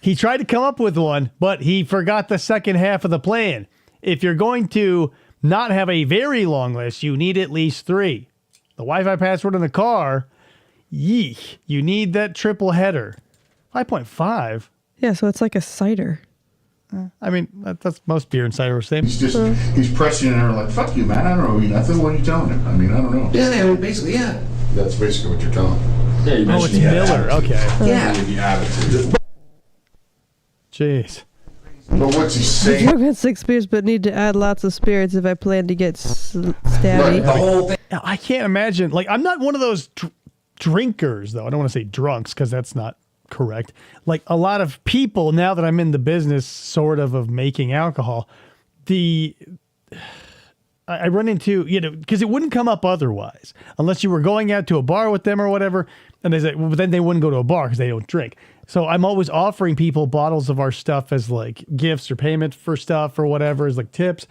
S3: He tried to come up with one, but he forgot the second half of the plan. If you're going to not have a very long list, you need at least 3. The Wi-Fi password in the car, yeesh, you need that triple header. 5.5?
S4: Yeah, so it's like a cider.
S3: I mean, that's most beer and cider are the same.
S5: he's pressing her like, fuck you, man. I don't know nothing. What are you telling him? I mean, I don't know.
S6: Yeah, I mean, basically, yeah.
S5: That's basically what you're telling him.
S7: Yeah, you
S3: Oh,
S7: mentioned
S3: it's
S7: he had
S3: Miller.
S7: attitude.
S3: Okay.
S6: Yeah.
S7: You have attitude.
S3: Jeez.
S5: But what's he
S4: I
S5: saying?
S4: drunk had 6 beers, but need to add lots of spirits if I plan to get stabby.
S5: Right.
S6: The whole thing.
S3: Now, I can't imagine. Like, I'm not one of those drinkers, though. I don't want to say drunks because that's not correct. Like a lot of people, now that I'm in the business sort of making alcohol, I run into, because it wouldn't come up otherwise unless you were going out to a bar with them or whatever. And they say, well, then they wouldn't go to a bar because they don't drink. So I'm always offering people bottles of our stuff as like gifts or payment for stuff or whatever, as like tips.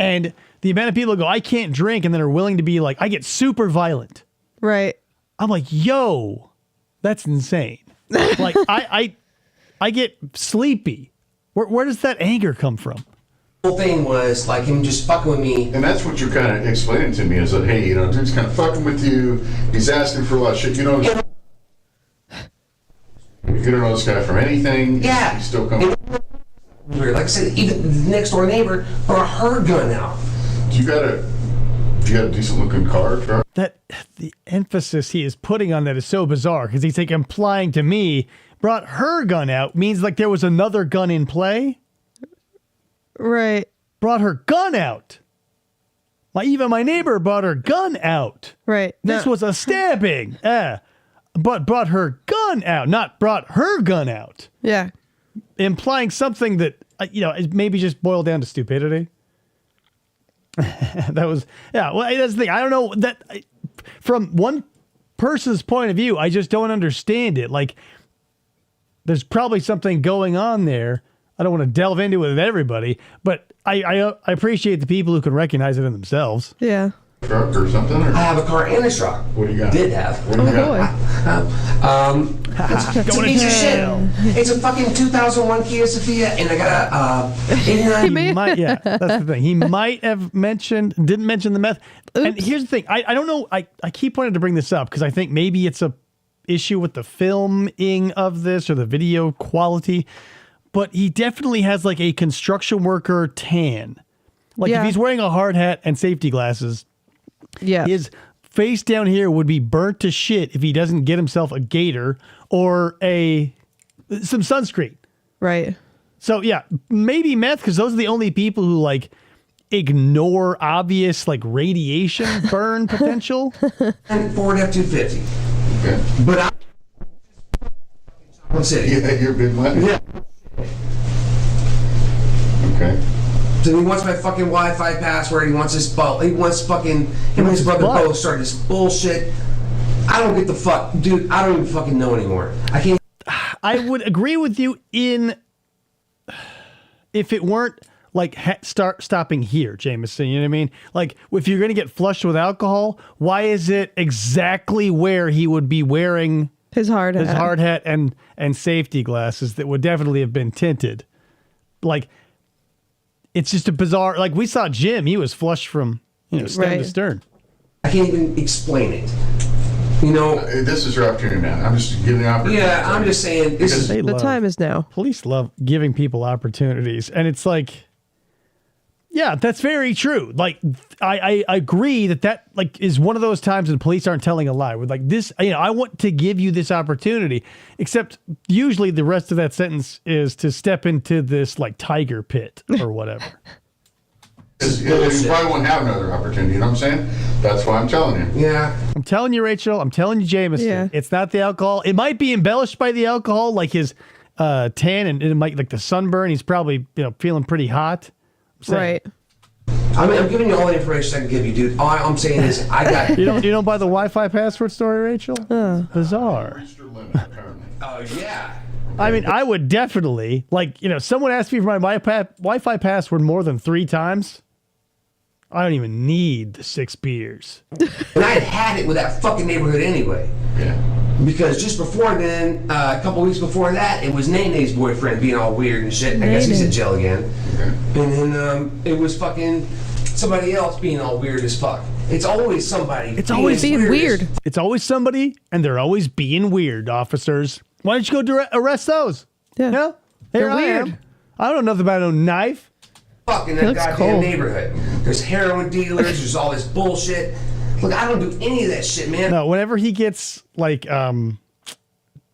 S3: And the amount of people who go, I can't drink, and then are willing to be like, I get super violent.
S4: Right.
S3: I'm like, yo, that's insane. Like I get sleepy. Where does that anger come from?
S6: Whole thing was like him just fucking with me.
S5: And that's what you're kind of explaining to me is that, hey, dude's kind of fucking with you. He's asking for a lot of shit. You don't know this guy from anything.
S6: Yeah.
S5: He's still coming.
S6: Like I said, even the next door neighbor brought her gun out.
S5: You got a decent looking car, truck?
S3: That the emphasis he is putting on that is so bizarre because he's like implying to me brought her gun out means like there was another gun in play.
S4: Right.
S3: Brought her gun out. Even my neighbor brought her gun out.
S4: Right.
S3: This
S4: No.
S3: was a stabbing. But brought her gun out, not brought her gun out.
S4: Yeah.
S3: Implying something that, it maybe just boiled down to stupidity. That was, yeah, well, that's the thing. I don't know that from one person's point of view, I just don't understand it. Like, there's probably something going on there. I don't want to delve into it with everybody, but I appreciate the people who can recognize it in themselves.
S4: Yeah.
S5: Truck or something? Or
S6: I have a car and a truck.
S5: what do you got?
S6: Did have.
S5: What do you
S4: Oh,
S5: got?
S4: boy.
S6: It's a
S3: Going to
S6: piece of shit.
S3: jail.
S6: It's a fucking 2001 Kia Sophia, and I got a 89.
S3: He might, yeah, that's the thing. He might have didn't mention the meth. And here's the thing. I don't know. I keep wanting to bring this up because I think maybe it's a issue with the filming of this or the video quality, but he definitely has like a construction worker tan. Like
S4: Yeah.
S3: if he's wearing a hard hat and safety glasses,
S4: Yeah.
S3: his face down here would be burnt to shit if he doesn't get himself a gator or some sunscreen.
S4: Right.
S3: So yeah, maybe meth because those are the only people who like ignore obvious like radiation burn potential.
S6: And Ford F-250.
S5: Okay.
S6: But I'm City.
S5: Yeah, you're big money.
S6: Yeah.
S5: Okay.
S6: So he wants my fucking Wi-Fi password. He wants his ball. He wants fucking him and his brother
S3: butt.
S6: both started this bullshit. I don't get the fuck, dude. I don't even fucking know anymore. I can't.
S3: I would agree with you if it weren't like stopping here, Jameson. You know what I mean? Like if you're going to get flushed with alcohol, why is it exactly where he would be wearing
S4: His hard hat.
S3: And safety glasses that would definitely have been tinted. Like, it's just a bizarre. Like, we saw Jim; he was flush from stem to stern.
S6: I can't even explain it.
S5: This is your opportunity, man. I'm just giving the opportunity.
S6: Yeah, I'm just saying.
S4: The time is now.
S3: Police love giving people opportunities, and it's like, yeah, that's very true. Like, I agree that like is one of those times when police aren't telling a lie. We're like, this, I want to give you this opportunity, except usually the rest of that sentence is to step into this like tiger pit or whatever.
S5: You probably won't have another opportunity. You know what I'm saying? That's why I'm telling you.
S6: Yeah.
S3: I'm telling you, Rachel. I'm telling you, Jameson.
S4: Yeah.
S3: It's not the alcohol. It might be embellished by the alcohol, like his tan and it might like the sunburn. He's probably feeling pretty hot.
S4: Right.
S6: I'm giving you all the information I can give you, dude. All I'm saying is I got.
S3: You don't buy the Wi-Fi password story, Rachel? Bizarre.
S6: Oh yeah.
S3: I mean, I would definitely someone asked me for my Wi-Fi password more than 3 times. I don't even need the 6 beers.
S6: And I had it with that fucking neighborhood anyway.
S5: Yeah.
S6: Because just before then, a couple weeks before that, it was Nene's boyfriend being all weird and shit. I guess he's in jail again. Okay. And then it was fucking somebody else being all weird as fuck. It's always somebody.
S4: It's always being weird.
S3: It's always somebody, and they're always being weird, officers. Why don't you go arrest those?
S4: Yeah.
S3: Here
S4: They're
S3: I
S4: weird.
S3: am. I don't know nothing about no knife.
S6: Fucking that goddamn neighborhood. There's heroin dealers. There's all this bullshit. Look, I don't do any of that shit, man.
S3: No, whenever he gets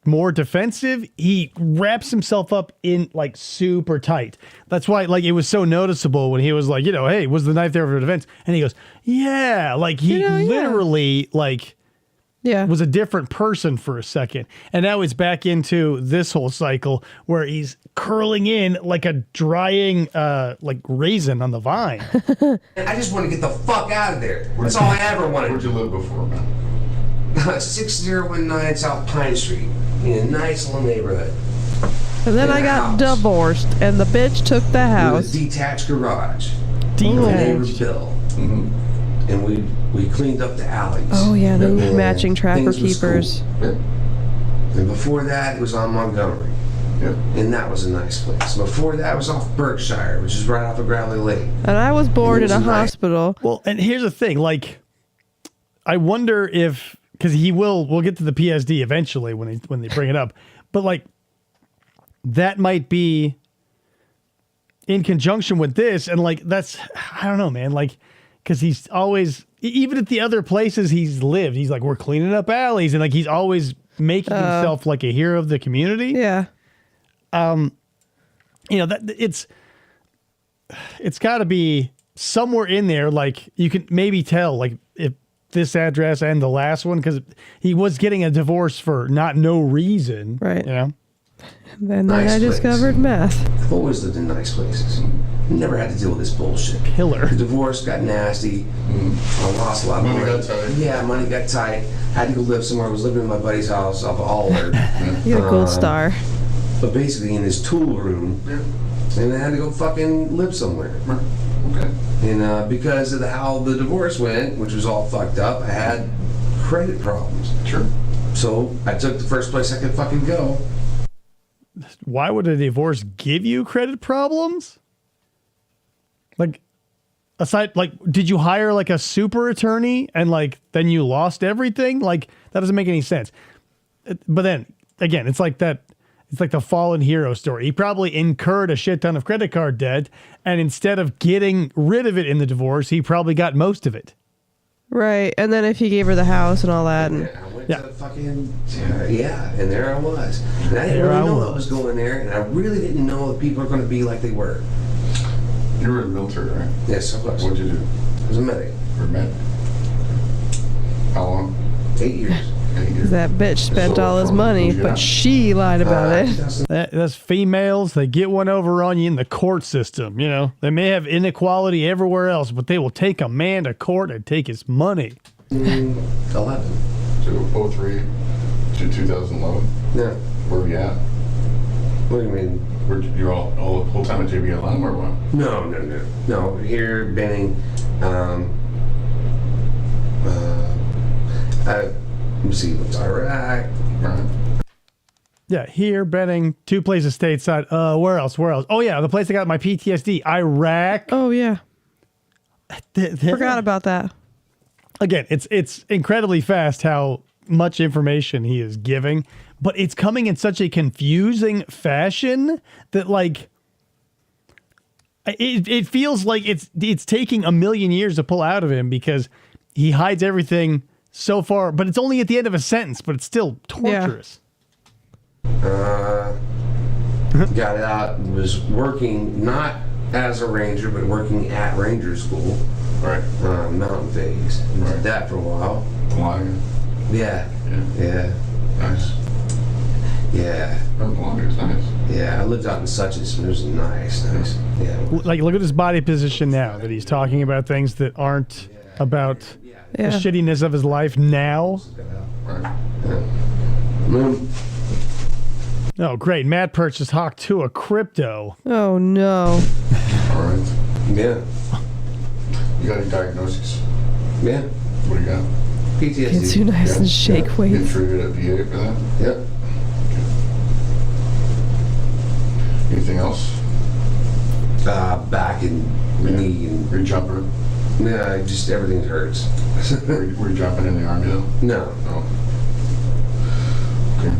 S3: more defensive, he wraps himself up in like super tight. That's why it was so noticeable when he was like, hey, was the knife there for defense? And he goes, yeah, like he literally was a different person for a second. And now he's back into this whole cycle where he's curling in like a drying raisin on the vine.
S6: I just want to get the fuck out of there. That's all I ever wanted.
S5: Where'd you live before, man?
S6: 6019 South Pine Street. In a nice little neighborhood.
S4: And then I got divorced, and the bitch took the house.
S6: With a detached garage.
S3: Detached.
S6: Neighbor's bill. Mm-hmm. And we cleaned up the alleys.
S4: Oh yeah, the matching trapper keepers.
S6: Cool. Yeah. And before that, it was on Montgomery.
S5: Yeah.
S6: And that was a nice place. Before that, it was off Berkshire, which is right off of Growley Lake.
S4: And I was born in a hospital.
S3: Well, and here's the thing, I wonder if, because we'll get to the PSD eventually when they bring it up, but that might be in conjunction with this, and that's, I don't know, man, because he's always, even at the other places he's lived, he's we're cleaning up alleys, and he's always making himself like a hero of the community.
S4: Yeah.
S3: That it's got to be somewhere in there. You can maybe tell if this address and the last one, because he was getting a divorce for no reason,
S4: right? Then
S6: nice
S4: I discovered meth.
S6: I've always lived in nice places. Never had to deal with this bullshit.
S3: Killer.
S6: The divorce got nasty. I lost a lot of money.
S5: Money got tight.
S6: Yeah, money got tight. Had to go live somewhere. I was living in my buddy's house off of Allard.
S4: You got a gold star.
S6: But basically in his tool room.
S5: Yeah.
S6: And I had to go fucking live somewhere.
S5: Okay.
S6: And because of how the divorce went, which was all fucked up, I had credit problems.
S5: Sure.
S6: So I took the first place I could fucking go.
S3: Why would a divorce give you credit problems? Aside, did you hire a super attorney and then you lost everything? That doesn't make any sense. But then again, it's like that. It's like the fallen hero story. He probably incurred a shit ton of credit card debt, and instead of getting rid of it in the divorce, he probably got most of it.
S4: Right, and then if he gave her the house and all that, and
S6: I went to fucking and there I was. And I didn't really know what was going there, and I really didn't know that people are going to be like they were.
S5: You were in the military, right?
S6: Yes, I was.
S5: What'd you do?
S6: I was a medic.
S5: You were a medic. How long?
S6: 8 years.
S4: that bitch spent all his money, but she lied about it.
S3: That's females. They get one over on you in the court system. They may have inequality everywhere else, but they will take a man to court and take his money.
S6: 11.
S5: So 03 to 2011?
S6: Yeah.
S5: Where were you at?
S6: What do you mean?
S5: You're all the whole time at JBLM or what?
S6: No. Here, Benning. Let me see. What's Iraq,
S5: Right.
S3: Yeah, here, Benning, 2 places stateside. Where else? Oh, yeah, the place I got my PTSD, Iraq.
S4: Oh yeah. Forgot about that.
S3: Again, it's incredibly fast how much information he is giving, but it's coming in such a confusing fashion that, like, it feels like it's taking a million years to pull out of him because he hides everything so far, but it's only at the end of a sentence, but it's still torturous.
S6: Got out, was working not as a ranger, but working at ranger school.
S5: Right.
S6: Mountain phase.
S5: Right.
S6: Did that for a while.
S5: Longer.
S6: Yeah.
S5: Nice.
S6: Yeah.
S5: Longer is nice.
S6: Yeah, I lived out in Suches, and it was nice. Yeah.
S3: Like, look at his body position now, that he's talking about things that aren't about the
S4: Yeah.
S3: shittiness of his life now.
S5: Right.
S3: Oh, great. Matt purchased Hawk 2, a crypto.
S4: Oh no.
S5: All right.
S6: Yeah.
S5: You got any diagnoses?
S6: Yeah.
S5: What do you got?
S6: PTSD.
S4: Gets you nice and shake
S5: You
S4: weights.
S5: treated at VA for that?
S6: Yep.
S5: Anything else?
S6: Back and knee and
S5: Were you jumper?
S6: yeah, just everything hurts.
S5: Were you jumping in the army though?
S6: No.
S5: No. Okay.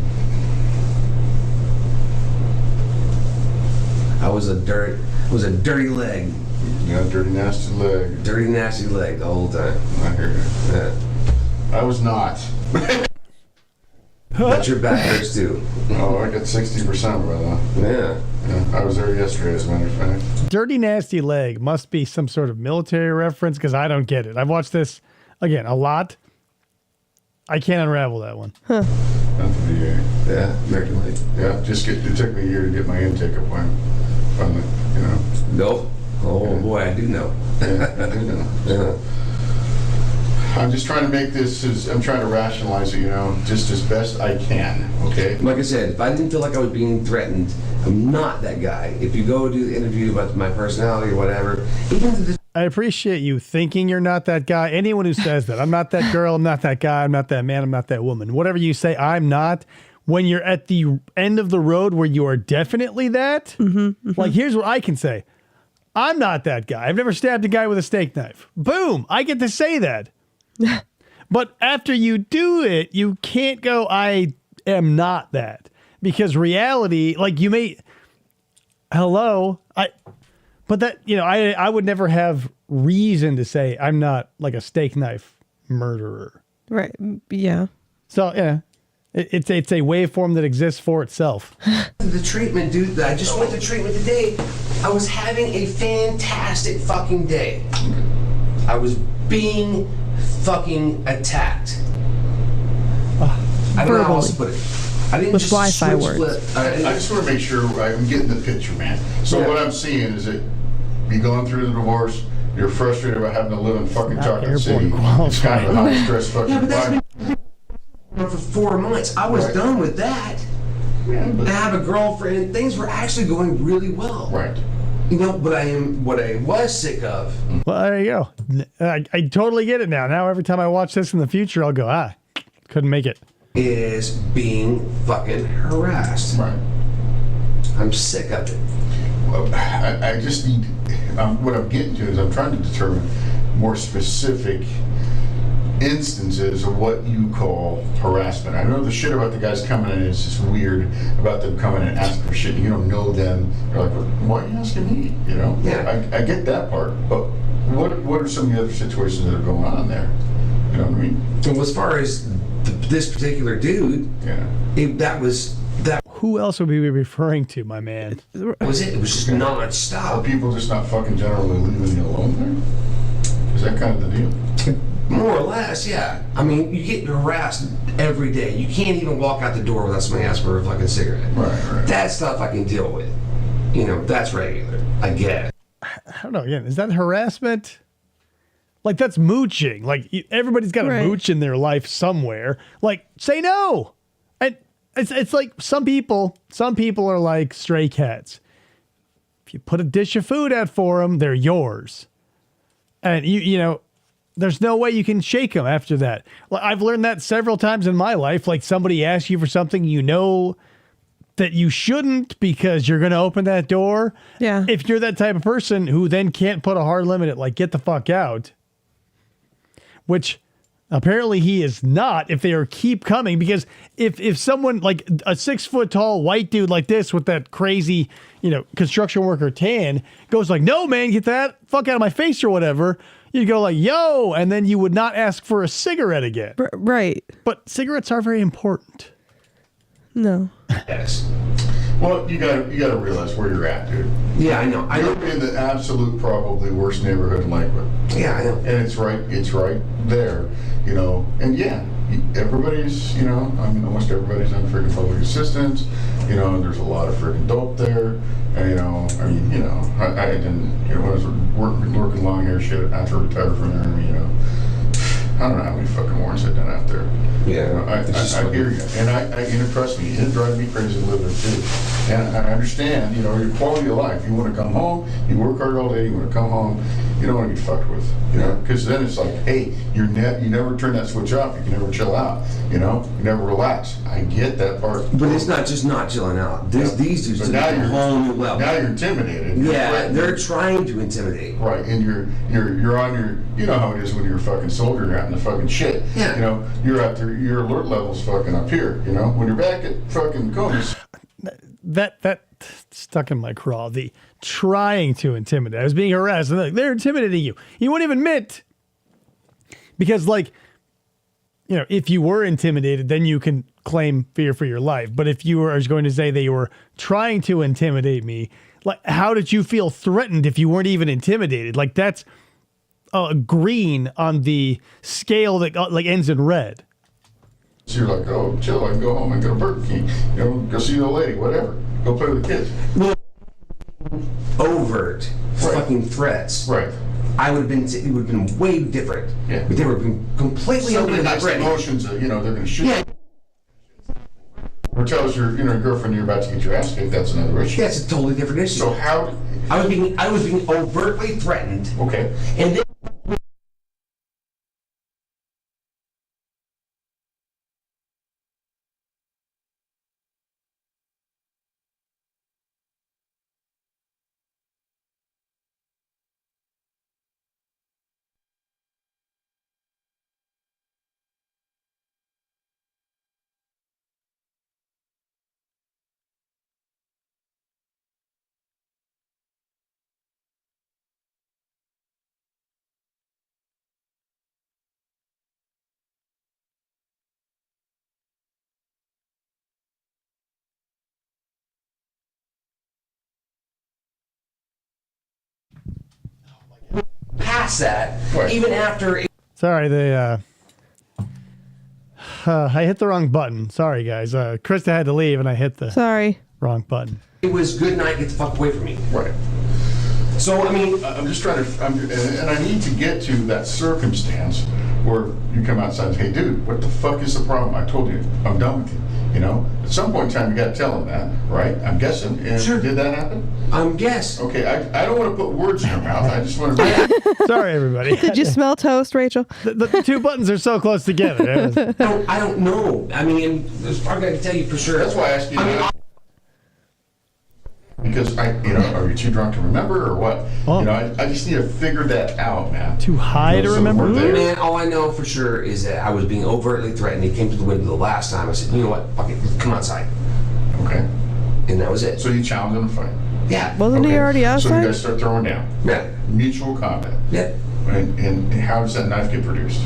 S6: I was a dirty leg.
S5: You got a dirty, nasty leg.
S6: Dirty, nasty leg the whole time.
S5: I hear you.
S6: Yeah.
S5: I was not.
S6: But your back hurts too.
S5: Oh, I got 60%, brother.
S6: Yeah.
S5: Yeah, I was there yesterday, as a matter of fact.
S3: Dirty Nasty Leg must be some sort of military reference because I don't get it. I've watched this, again, a lot. I can't unravel that one.
S5: Not the VA.
S6: Yeah. American leg.
S5: Yeah, it took me a year to get my intake appointment. Finally, you know.
S6: Nope. Oh
S5: Yeah.
S6: boy, I do know.
S5: Yeah, I do know.
S6: Yeah.
S5: I'm just trying to make this I'm trying to rationalize it, you know, just as best I can, okay?
S6: Like I said, if I didn't feel like I was being threatened, I'm not that guy. If you go do the interview about my personality or whatever, even if the
S3: I appreciate you thinking you're not that guy. Anyone who says that, I'm not that girl, I'm not that guy, I'm not that man, I'm not that woman. Whatever you say, I'm not. When you're at the end of the road where you are definitely that, like, here's what I can say. I'm not that guy. I've never stabbed a guy with a steak knife. Boom. I get to say that. But after you do it, you can't go, I am not that. Because reality, like, you may, but that, you know, I would never have reason to say I'm not like a steak knife murderer.
S4: Right. Yeah.
S3: So, yeah, it's a waveform that exists for itself.
S6: the treatment, dude, I just went to treatment today. I was having a fantastic fucking day. I was being fucking attacked. I don't know how else to put it. I didn't
S4: With
S6: just
S4: Wi-Fi
S6: switch
S4: words.
S6: split.
S5: I just want to make sure I'm getting the picture, man. So
S6: Yeah.
S5: what I'm seeing is that you going through the divorce, you're frustrated about having to live in fucking Chocolate
S3: airborne
S5: City. It's kind of a high stress fucking
S6: Yeah, but that's
S5: environment.
S6: for 4 months. I was
S5: Right.
S6: done with that.
S5: Yeah,
S6: I have a girlfriend, and things were actually going really well.
S5: right.
S6: You know, what I was sick of
S3: Well, there you go. I totally get it now. Now, every time I watch this in the future, I'll go, couldn't make it.
S6: is being fucking harassed.
S5: Right.
S6: I'm sick of it.
S5: Well, I just need, what I'm getting to is I'm trying to determine more specific instances of what you call harassment. I know the shit about the guys coming in is just weird, about them coming in and asking for shit and you don't know them. You're like, why are you asking me? You know?
S6: Yeah.
S5: I get that part, but what are some of the other situations that are going on there? You know what I mean?
S6: So as far as this particular dude,
S5: Yeah.
S6: that was
S3: Who else would we be referring to, my man?
S6: it. It was just
S5: Are
S6: non-stop.
S5: people just not fucking generally leaving you alone there? Is that kind of the deal?
S6: More or less, yeah. I mean, you get harassed every day. You can't even walk out the door without somebody asking for a fucking cigarette.
S5: Right.
S6: That stuff I can deal with. You know, that's regular. I get it.
S3: I don't know. Again, is that harassment? Like, that's mooching. Like, everybody's got a
S4: Right.
S3: mooch in their life somewhere. Like, say no. And it's like some people are like stray cats. If you put a dish of food out for them, they're yours. And you know, there's no way you can shake them after that. I've learned that several times in my life. Like somebody asks you for something, you know that you shouldn't because you're going to open that door.
S4: Yeah.
S3: If you're that type of person who then can't put a hard limit at like, get the fuck out, which apparently he is not if they are keep coming, because if someone like a 6 foot tall white dude like this with that crazy, construction worker tan goes like, no man, get that fuck out of my face or whatever. You'd go like, yo, and then you would not ask for a cigarette again.
S4: Right.
S3: But cigarettes are very important.
S4: No.
S6: Yes.
S5: Well, you gotta realize where you're at, dude.
S6: Yeah, I know.
S5: You're in the absolute, probably worst neighborhood in Lakewood.
S6: Yeah, I know.
S5: And it's right there, And yeah, everybody's, almost everybody's on freaking public assistance. There's a lot of freaking dope there. And, I didn't, when I was working long hair shit after I retired from the Army, I don't know how many fucking warrants I've done out there.
S6: Yeah.
S5: I hear you. And trust me, it drives me crazy to live there too. And I understand, your quality of life. You want to come home, you work hard all day, you want to come home, you don't want to be fucked with, because then it's like, hey, you never turn that switch off, you can never chill out, you never relax. I get that part.
S6: But it's not just not chilling out. These dudes took it to a whole new level.
S5: Now you're intimidated.
S6: Yeah, they're trying to intimidate.
S5: Right, and you're on your, how it is when you're a fucking soldier, you're out in the fucking shit.
S6: Yeah.
S5: You're out there, your alert level's fucking up here, when you're back at fucking Combs.
S3: That stuck in my craw. The trying to intimidate. I was being harassed. And they're intimidating you. You won't even admit. Because, if you were intimidated, then you can claim fear for your life. But if you were, I was going to say they were trying to intimidate me, how did you feel threatened if you weren't even intimidated? That's green on the scale that ends in red.
S5: So you're like, oh, chill, I can go home and get a Burger King. Go see the old lady, whatever. Go play with the kids.
S6: Overt fucking threats.
S5: Right.
S6: It would have been way different.
S5: Yeah.
S6: But they were completely open and threatening.
S5: Emotions that, they're going to shoot.
S6: Yeah.
S5: Or tell us your girlfriend you're about to get your ass kicked, that's another issue.
S6: That's a totally different issue.
S5: So how...
S6: I was being overtly threatened.
S5: Okay.
S6: And then past that,
S5: Right.
S6: even after...
S3: Sorry, I hit the wrong button. Sorry, guys. Krista had to leave, and I hit the
S4: Sorry.
S3: wrong button.
S6: It was good night, get the fuck away from me.
S5: Right.
S6: So, I mean...
S5: I'm just trying to... and I need to get to that circumstance where you come outside and say, hey, dude, what the fuck is the problem? I told you, I'm done with you. At some point in time, you got to tell them that, right? I'm guessing. And
S6: Sure.
S5: Did that happen?
S6: Guess.
S5: Okay, I don't want to put words in your mouth. I just want to...
S3: Sorry, everybody.
S4: Did you smell toast, Rachel?
S3: The two buttons are so close together.
S6: I don't know. I mean, there's probably I can tell you for sure.
S5: That's why I asked you. Because are you too drunk to remember or what?
S3: Oh.
S5: I just need to figure that out, man.
S3: Too high to
S5: So
S3: remember?
S5: we're there.
S6: Man, all I know for sure is that I was being overtly threatened. He came to the window the last time. I said, you know what? Fuck it. Come outside.
S5: Okay.
S6: And that was it.
S5: So you challenged him to fight.
S6: Yeah.
S4: Wasn't he
S5: Okay.
S4: already
S5: So you
S4: outside?
S5: guys start throwing down.
S6: Yeah.
S5: Mutual combat.
S6: Yeah.
S5: And how does that knife get produced?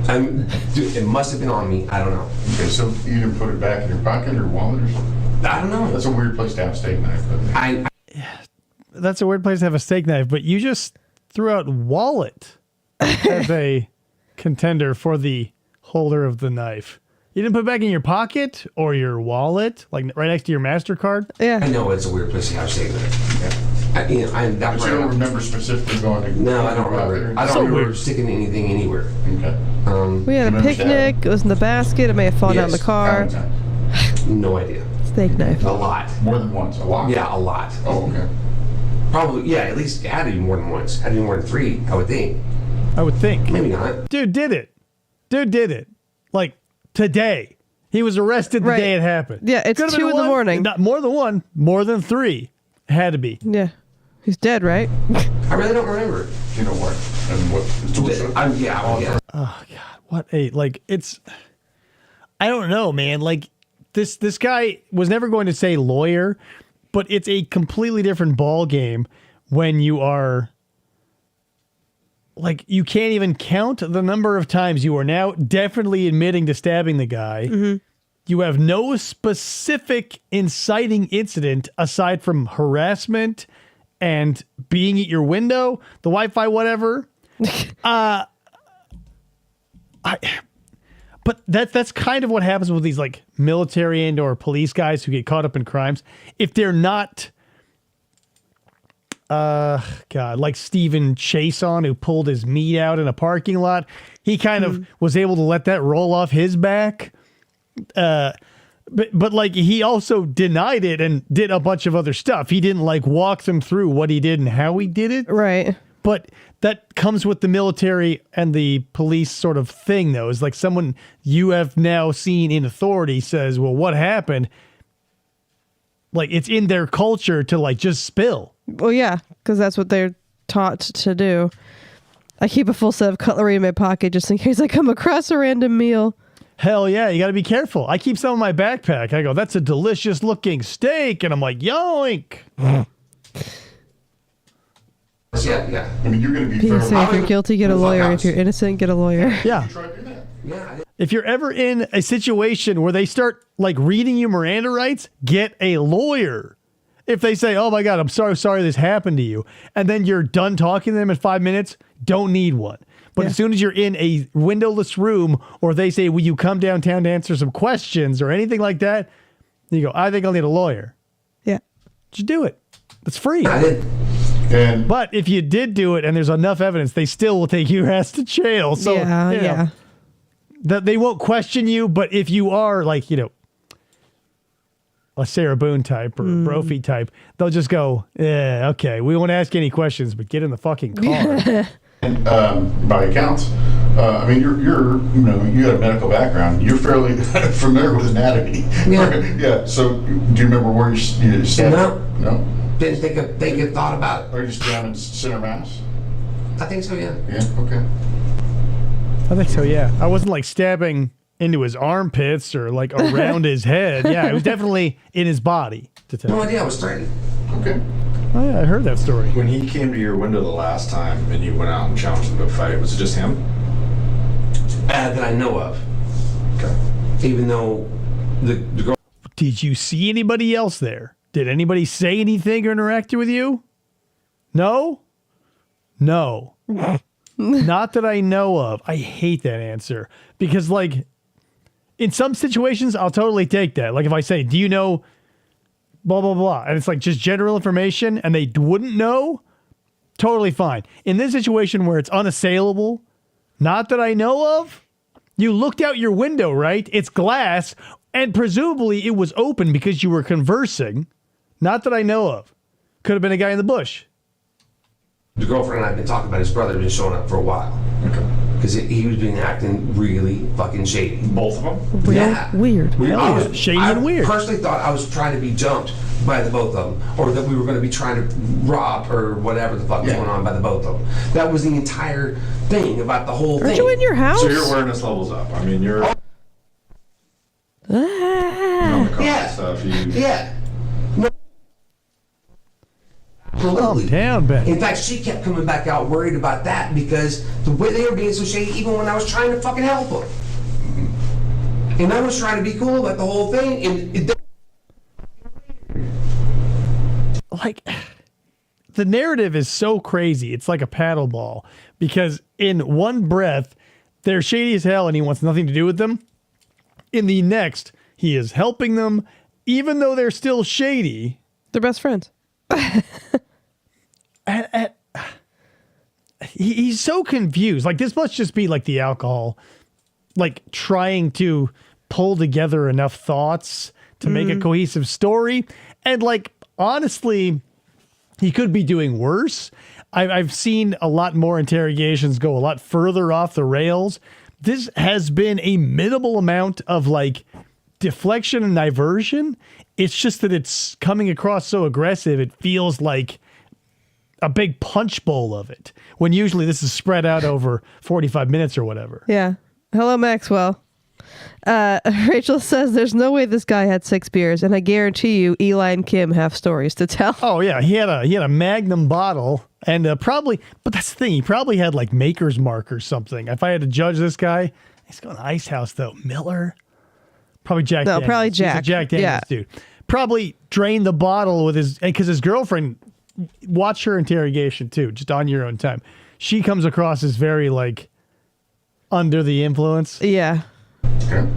S6: Dude, it must have been on me. I don't know.
S5: Okay, so you didn't put it back in your pocket or wallet or something?
S6: I don't know.
S5: That's a weird place to have a steak knife. But
S3: That's a weird place to have a steak knife, but you just threw out wallet as a contender for the holder of the knife. You didn't put it back in your pocket or your wallet, like right next to your MasterCard?
S6: I
S4: Yeah.
S6: know it's a weird place to have steak knife.
S5: but you don't remember specifically going to...
S6: No, I don't remember. I don't remember sticking anything anywhere.
S5: Okay.
S4: We had a
S5: Remember
S4: picnic. It was in the basket. It may have fallen out in the
S6: Yes.
S4: car.
S5: How many times?
S6: No idea.
S4: Steak knife.
S6: A lot.
S5: More than once. A lot.
S6: Yeah, a lot.
S5: Oh, okay.
S6: Probably, yeah, at least it had to be more than once. Had to be more than 3, I would think.
S3: I would think.
S6: Maybe not.
S3: Dude did it. Like today. He was arrested the
S4: Right.
S3: day it happened.
S4: Yeah, it's
S3: Could've
S4: 2
S3: been
S4: in the
S3: one,
S4: morning.
S3: Not more than one, more than 3. Had to be.
S4: Yeah. He's dead, right?
S6: I really don't remember.
S5: You know what? And what?
S6: Yeah.
S3: Oh God, what a it's. I don't know, man. Like this guy was never going to say lawyer, but it's a completely different ball game when you are. Like you can't even count the number of times you are now definitely admitting to stabbing the guy. Mm-hmm. You have no specific inciting incident aside from harassment and being at your window, the Wi-Fi, whatever. But that's kind of what happens with these like military and or police guys who get caught up in crimes. If they're not, like Stephen Chason, who pulled his meat out in a parking lot, he kind of was able to let that roll off his back. But like he also denied it and did a bunch of other stuff. He didn't like walk them through what he did and how he did it.
S4: Right.
S3: But that comes with the military and the police sort of thing, though. Is like someone you have now seen in authority says, well, what happened? Like it's in their culture to like just spill.
S4: Well, yeah, because that's what they're taught to do. I keep a full set of cutlery in my pocket just in case I come across a random meal.
S3: Hell yeah, you got to be careful. I keep some in my backpack. I go, that's a delicious looking steak. And I'm like, yoink.
S6: Yeah.
S5: I mean, you're going to be
S4: Being
S5: fairly.
S4: safe, if you're guilty, get a lawyer. If you're innocent, get a lawyer.
S3: Yeah.
S5: Try to do that.
S6: Yeah.
S3: If you're ever in a situation where they start like reading you Miranda rights, get a lawyer. If they say, oh my God, I'm sorry this happened to you, and then you're done talking to them in 5 minutes, don't need one. But as soon as you're in a windowless room or they say, will you come downtown to answer some questions or anything like that, you go, I think I'll need a lawyer.
S4: Yeah.
S3: Just do it. It's free.
S6: I did.
S5: And
S3: But if you did do it and there's enough evidence, they still will take your ass to jail. So,
S4: yeah,
S3: you know,
S4: yeah.
S3: that they won't question you, but if you are like, you know, a Sarah Boone type or Brophy type, they'll just go, yeah, okay, we won't ask any questions, but get in the fucking car.
S5: by accounts, I mean, you're you got a medical background. You're fairly familiar with anatomy.
S6: Yeah.
S5: Yeah. So, do you remember where you stabbed? No.
S6: Didn't think of thought about it.
S5: Are you just down in center mass?
S6: I think so, yeah.
S5: Yeah. Okay.
S3: I think so, yeah. I wasn't like stabbing into his armpits or like around his head. Yeah, it was definitely in his body. To tell
S6: No
S3: you.
S6: idea I was threatened.
S5: Okay.
S3: Oh, yeah, I heard that story.
S7: When he came to your window the last time and you went out and challenged him to a fight, was it just him?
S6: That I know of.
S7: Okay.
S6: Even though the girl.
S3: Did you see anybody else there? Did anybody say anything or interact with you? No? No. Not that I know of. I hate that answer because, like, in some situations, I'll totally take that. Like, if I say, do you know blah, blah, blah, and it's like just general information and they wouldn't know, totally fine. In this situation where it's unassailable, not that I know of, you looked out your window, right? It's glass, and presumably it was open because you were conversing. Not that I know of. Could have been a guy in the bush.
S6: The girlfriend and I have been talking about his brother been showing up for a while.
S7: Okay.
S6: Because he was being acting really fucking shady.
S7: Both of them?
S4: Weird.
S3: Hell yeah. Shady and weird.
S6: I personally thought I was trying to be jumped by the both of them. Or that we were going to be trying to rob or whatever the fuck was going on by the both of them. That was the entire thing about the whole thing.
S4: Aren't you in your house?
S7: So your awareness level's up. I mean, you're on the car
S6: Yeah.
S7: and stuff. You,
S6: Yeah. No. Absolutely.
S3: Calm down, Ben.
S6: In fact, she kept coming back out worried about that because the way they were being so shady, even when I was trying to fucking help them. And I was trying to be cool about the whole thing. And
S3: Like, the narrative is so crazy. It's like a paddle ball because in one breath, they're shady as hell and he wants nothing to do with them. In the next, he is helping them, even though they're still shady.
S4: They're best friends.
S3: He's so confused. Like, this must just be like the alcohol, like trying to pull together enough thoughts to make a cohesive story. And like, honestly, he could be doing worse. I've seen a lot more interrogations go a lot further off the rails. This has been a minimal amount of like deflection and diversion. It's just that it's coming across so aggressive. It feels like a big punch bowl of it, when usually this is spread out over 45 minutes or whatever.
S4: Yeah. Hello, Maxwell. Rachel says there's no way this guy had 6 beers, and I guarantee you Eli and Kim have stories to tell.
S3: Oh yeah, he had a Magnum bottle, and probably, but that's the thing, he probably had like Maker's Mark or something. If I had to judge this guy, he's going to Ice House though. Miller, probably Jack.
S4: No,
S3: Daniels.
S4: probably
S3: He's a
S4: Jack.
S3: Jack Daniels dude. Probably drained the bottle with his, because his girlfriend, watch her interrogation too, just on your own time. She comes across as very like under the influence.
S4: Yeah.
S5: Okay.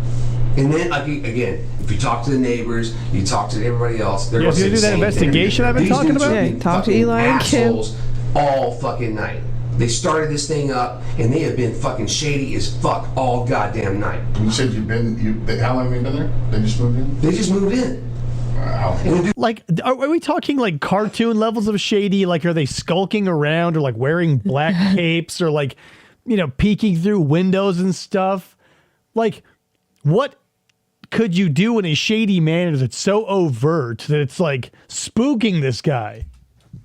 S6: And then again, if you talk to the neighbors, you talk to everybody else, they're
S3: Yeah,
S6: going
S3: if you
S6: to
S3: do
S6: the
S3: that
S6: same
S3: investigation
S6: thing.
S3: I've been
S6: These
S3: talking
S6: dudes
S3: about?
S6: are
S4: Yeah,
S6: being
S4: talk to
S6: fucking
S4: Eli and Kim.
S6: assholes all fucking night. They started this thing up, and they have been fucking shady as fuck all goddamn night.
S5: You said how long have you been there? They just moved in?
S6: They just moved in.
S5: Wow.
S3: Like, are we talking like cartoon levels of shady? Like, are they skulking around or like wearing black capes or like, peeking through windows and stuff? Like, what could you do in a shady manner that's so overt that it's like spooking this guy?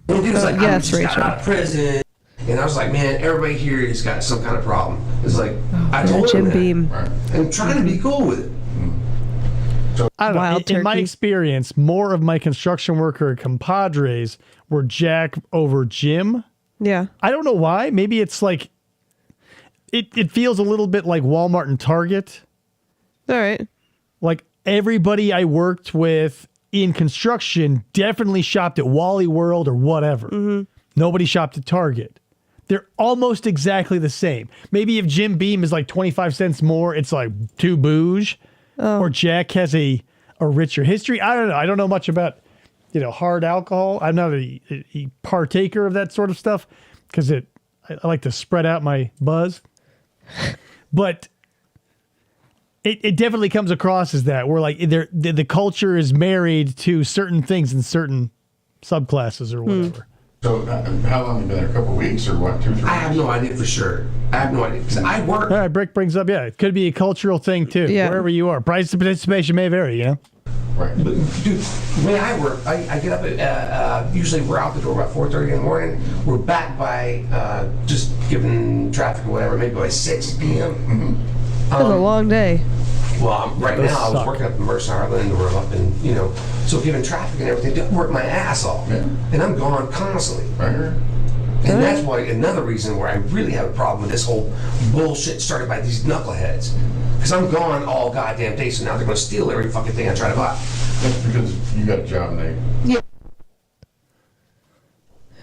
S6: And the dude's like, I
S4: yes,
S6: just got
S4: Rachel.
S6: out of prison. And I was like, man, everybody here has got some kind of problem. It's like, I told him
S4: Jim
S6: that.
S4: Beam.
S5: Right.
S6: I'm trying to be cool with it.
S3: I don't know.
S4: Wild
S3: In my
S4: turkey.
S3: experience, more of my construction worker compadres were Jack over Jim.
S4: Yeah.
S3: I don't know why. Maybe it's like, it feels a little bit like Walmart and Target.
S4: All right.
S3: Like everybody I worked with in construction definitely shopped at Wally World or whatever. Nobody shopped at Target. They're almost exactly the same. Maybe if Jim Beam is like 25 cents more, it's like too bouge. Or Jack has a richer history. I don't know. I don't know much about, hard alcohol. I'm not a partaker of that sort of stuff because I like to spread out my buzz. But it definitely comes across as that. We're like, the culture is married to certain things in certain subclasses or whatever.
S5: So how long have you been there? A couple of weeks or what? 2 or 3
S6: I have
S5: weeks?
S6: no idea for sure. I have no idea. Because I work.
S3: All right, Brick brings up, it could be a cultural thing too,
S4: Yeah.
S3: wherever you are. Price of participation may vary,
S5: Right.
S6: But, dude, when I work, I get up at, usually we're out the door about 4:30 in the morning. We're back by, just given traffic or whatever, maybe by 6 p.m.
S4: That was a long day.
S6: Well, right
S3: Those
S6: now I was
S3: suck.
S6: working up in Mercer Island or up in, so given traffic and everything, I work my ass off.
S5: Yeah.
S6: And I'm gone constantly.
S5: Right here.
S6: And that's why another reason where I really have a problem with this whole bullshit started by these knuckleheads. Because I'm gone all goddamn day, so now they're going to steal every fucking thing I try to buy.
S5: That's because you got a job, Nate.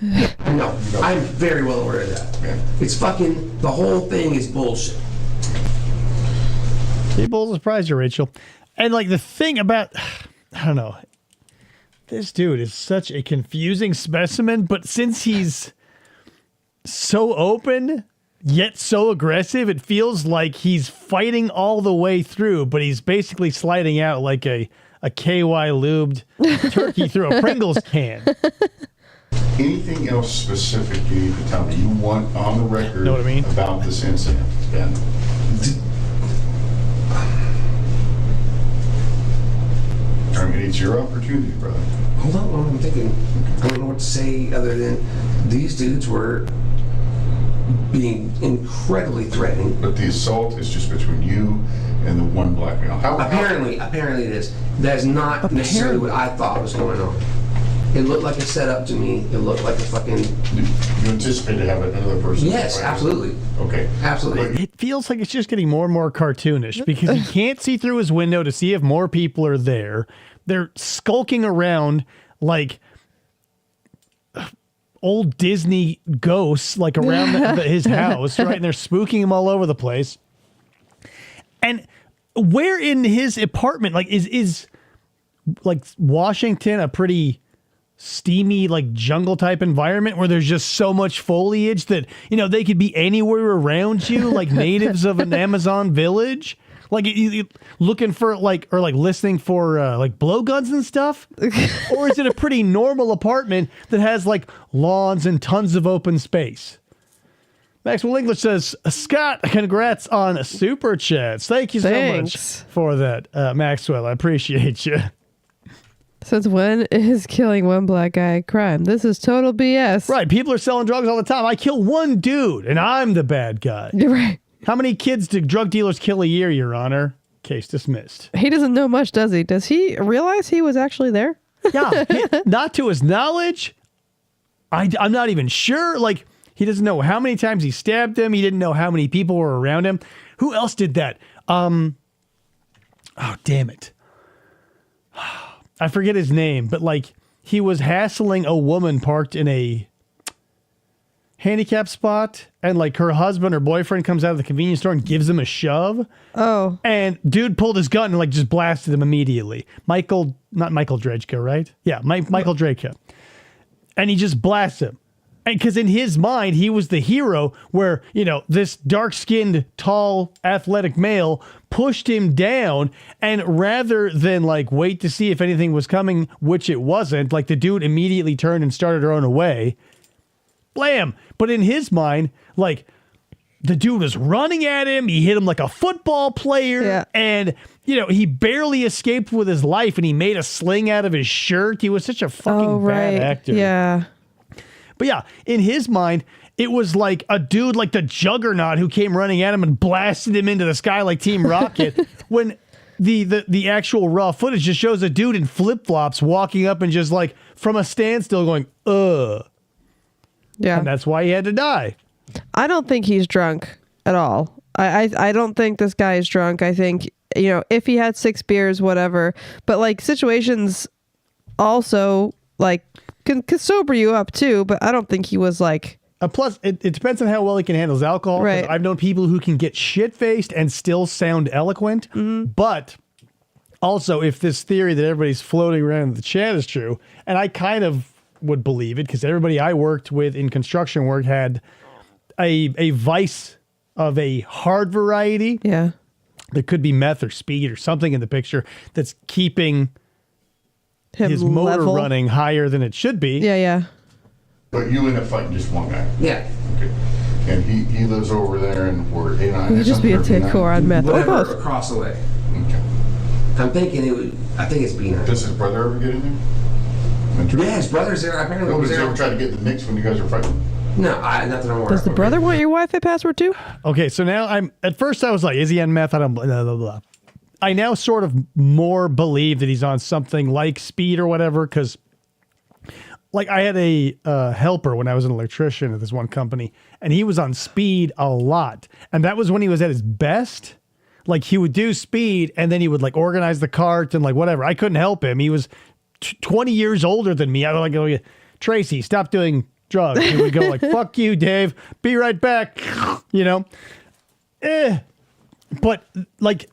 S6: No, I'm very well aware of that.
S5: Yeah.
S6: It's fucking, the whole thing is bullshit.
S3: People will surprise you, Rachel. And like the thing about, I don't know, this dude is such a confusing specimen, but since he's so open yet so aggressive, it feels like he's fighting all the way through, but he's basically sliding out like a KY lubed turkey through a Pringles can.
S5: Anything else specific you need to tell me you want on the record
S3: Know what I mean?
S5: about this incident, Ben? I mean, it's your opportunity, brother.
S6: Hold on, I'm thinking. I don't know what to say other than these dudes were being incredibly threatening.
S5: But the assault is just between you and the one black male.
S6: Apparently it is. That is not necessarily what I thought was going on. It looked like a setup to me. It looked like a fucking...
S5: You anticipate to have another person?
S6: Yes, absolutely.
S5: Okay.
S6: Absolutely.
S3: It feels like it's just getting more and more cartoonish because he can't see through his window to see if more people are there. They're skulking around like old Disney ghosts, like around his house, right? And they're spooking him all over the place. And where in his apartment, like, is like Washington a pretty steamy, like jungle type environment where there's just so much foliage that, they could be anywhere around you, like natives of an Amazon village? Like looking for like listening for like blowguns and stuff? Or is it a pretty normal apartment that has like lawns and tons of open space? Maxwell English says, Scott, congrats on super chats. Thank you so much for that, Maxwell. I appreciate you.
S4: Since when is killing one black guy a crime? This is total BS.
S3: Right. People are selling drugs all the time. I kill one dude and I'm the bad guy.
S4: You're right.
S3: How many kids do drug dealers kill a year, Your Honor? Case dismissed.
S4: He doesn't know much, does he? Does he realize he was actually there?
S3: Yeah. Not to his knowledge. I'm not even sure. Like, he doesn't know how many times he stabbed him. He didn't know how many people were around him. Who else did that? Oh, damn it. I forget his name, but like he was hassling a woman parked in a handicap spot, and like her husband or boyfriend comes out of the convenience store and gives him a shove.
S4: Oh.
S3: And dude pulled his gun and like just blasted him immediately. Not Michael Drejka, right? Yeah, Michael Drejka. And he just blasts him. And because in his mind, he was the hero where, you know, this dark-skinned, tall, athletic male pushed him down. And rather than like wait to see if anything was coming, which it wasn't, like the dude immediately turned and started to run away. Blam. But in his mind, like the dude was running at him. He hit him like a football player.
S4: Yeah.
S3: And, you know, he barely escaped with his life and he made a sling out of his shirt. He was such a fucking bad actor.
S4: Yeah.
S3: But yeah, in his mind, it was like a dude like the Juggernaut who came running at him and blasted him into the sky like Team Rocket. When the actual raw footage just shows a dude in flip-flops walking up and just like from a standstill going, ugh.
S4: Yeah.
S3: And that's why he had to die.
S4: I don't think he's drunk at all. I don't think this guy is drunk. I think, you know, if he had 6 beers, whatever. But like situations also like can sober you up too, but I don't think he was like...
S3: Plus, it depends on how well he can handle his alcohol.
S4: Right.
S3: I've known people who can get shit-faced and still sound eloquent. Mm-hmm. But also, if this theory that everybody's floating around in the chat is true, and I kind of would believe it, because everybody I worked with in construction work had a vice of a hard variety.
S4: Yeah.
S3: There could be meth or speed or something in the picture that's keeping... his motor
S4: level.
S3: Running higher than it should be.
S4: Yeah, yeah.
S5: But you end up fighting just one guy.
S6: Yeah.
S5: Okay. And he lives over there and we're A9.
S4: He could just be a tick or on meth. Or
S6: Whatever,
S4: both.
S6: across the way.
S5: Okay.
S6: I'm thinking I think it's B9.
S5: Does his brother ever get in there?
S6: Yeah, his brother's there. Apparently
S5: No,
S6: was
S5: does he
S6: there.
S5: ever try to get the mix when you guys are fighting?
S6: No, not that I'm aware
S4: Does the
S6: of.
S4: brother want your Wi-Fi password too?
S3: Okay, so now at first I was like, is he on meth? I don't blah, blah, blah, blah. I now sort of more believe that he's on something like speed or whatever, because like I had a helper when I was an electrician at this one company, and he was on speed a lot. And that was when he was at his best. Like he would do speed and then he would like organize the cart and like whatever. I couldn't help him. He was 20 years older than me. I was like, Tracy, stop doing drugs. He would go like, fuck you, Dave. Be right back. You know? But like,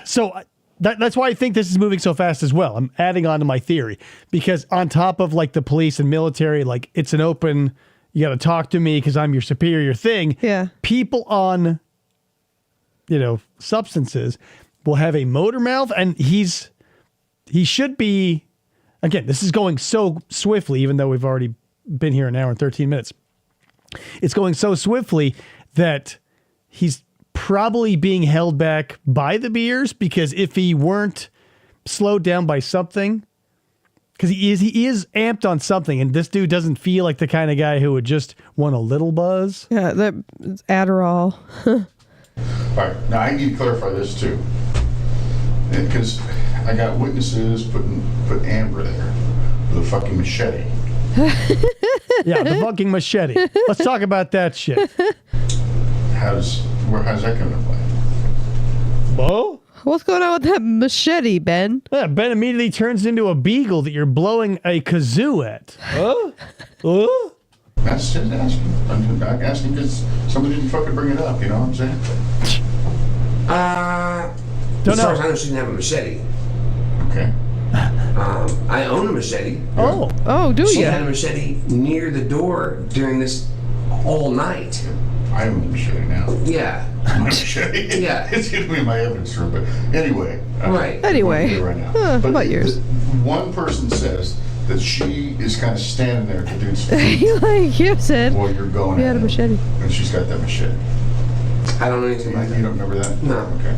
S3: so that's why I think this is moving so fast as well. I'm adding on to my theory because on top of like the police and military, like it's an open, you got to talk to me because I'm your superior thing.
S4: Yeah.
S3: People on, substances will have a motor mouth, and he should be, again, this is going so swiftly, even though we've already been here an hour and 13 minutes. It's going so swiftly that he's probably being held back by the beers, because if he weren't slowed down by something, because he is amped on something, and this dude doesn't feel like the kind of guy who would just want a little buzz.
S4: Yeah, that Adderall.
S5: All right, now I need to clarify this too, because I got witnesses put Amber there with a fucking machete.
S3: Yeah, the fucking machete. Let's talk about that shit.
S5: How's that coming to play?
S3: Bo?
S4: What's going on with that machete, Ben?
S3: Yeah, Ben immediately turns into a beagle that you're blowing a kazoo at. Huh?
S5: That's just asking. I'm not asking because somebody didn't fucking bring it up. You know what I'm saying?
S3: Don't
S6: as far
S3: know.
S6: as I know, she didn't have a machete.
S5: Okay.
S6: I own a machete.
S4: Oh, do
S6: She
S4: you?
S6: had a machete near the door during this all night.
S5: I own the machete now.
S6: Yeah.
S5: My machete.
S6: Yeah.
S5: It's going to be in my evidence room. But anyway.
S6: Right.
S4: Anyway.
S5: Right now.
S4: How about yours?
S5: One person says that she is kind of standing there at the dude's feet
S4: Like you said,
S5: while you're going
S4: you
S5: at
S4: had a
S5: him,
S4: machete.
S5: and she's got that machete.
S6: I don't know anything about
S5: You
S6: that.
S5: don't remember that?
S6: No.
S5: Okay.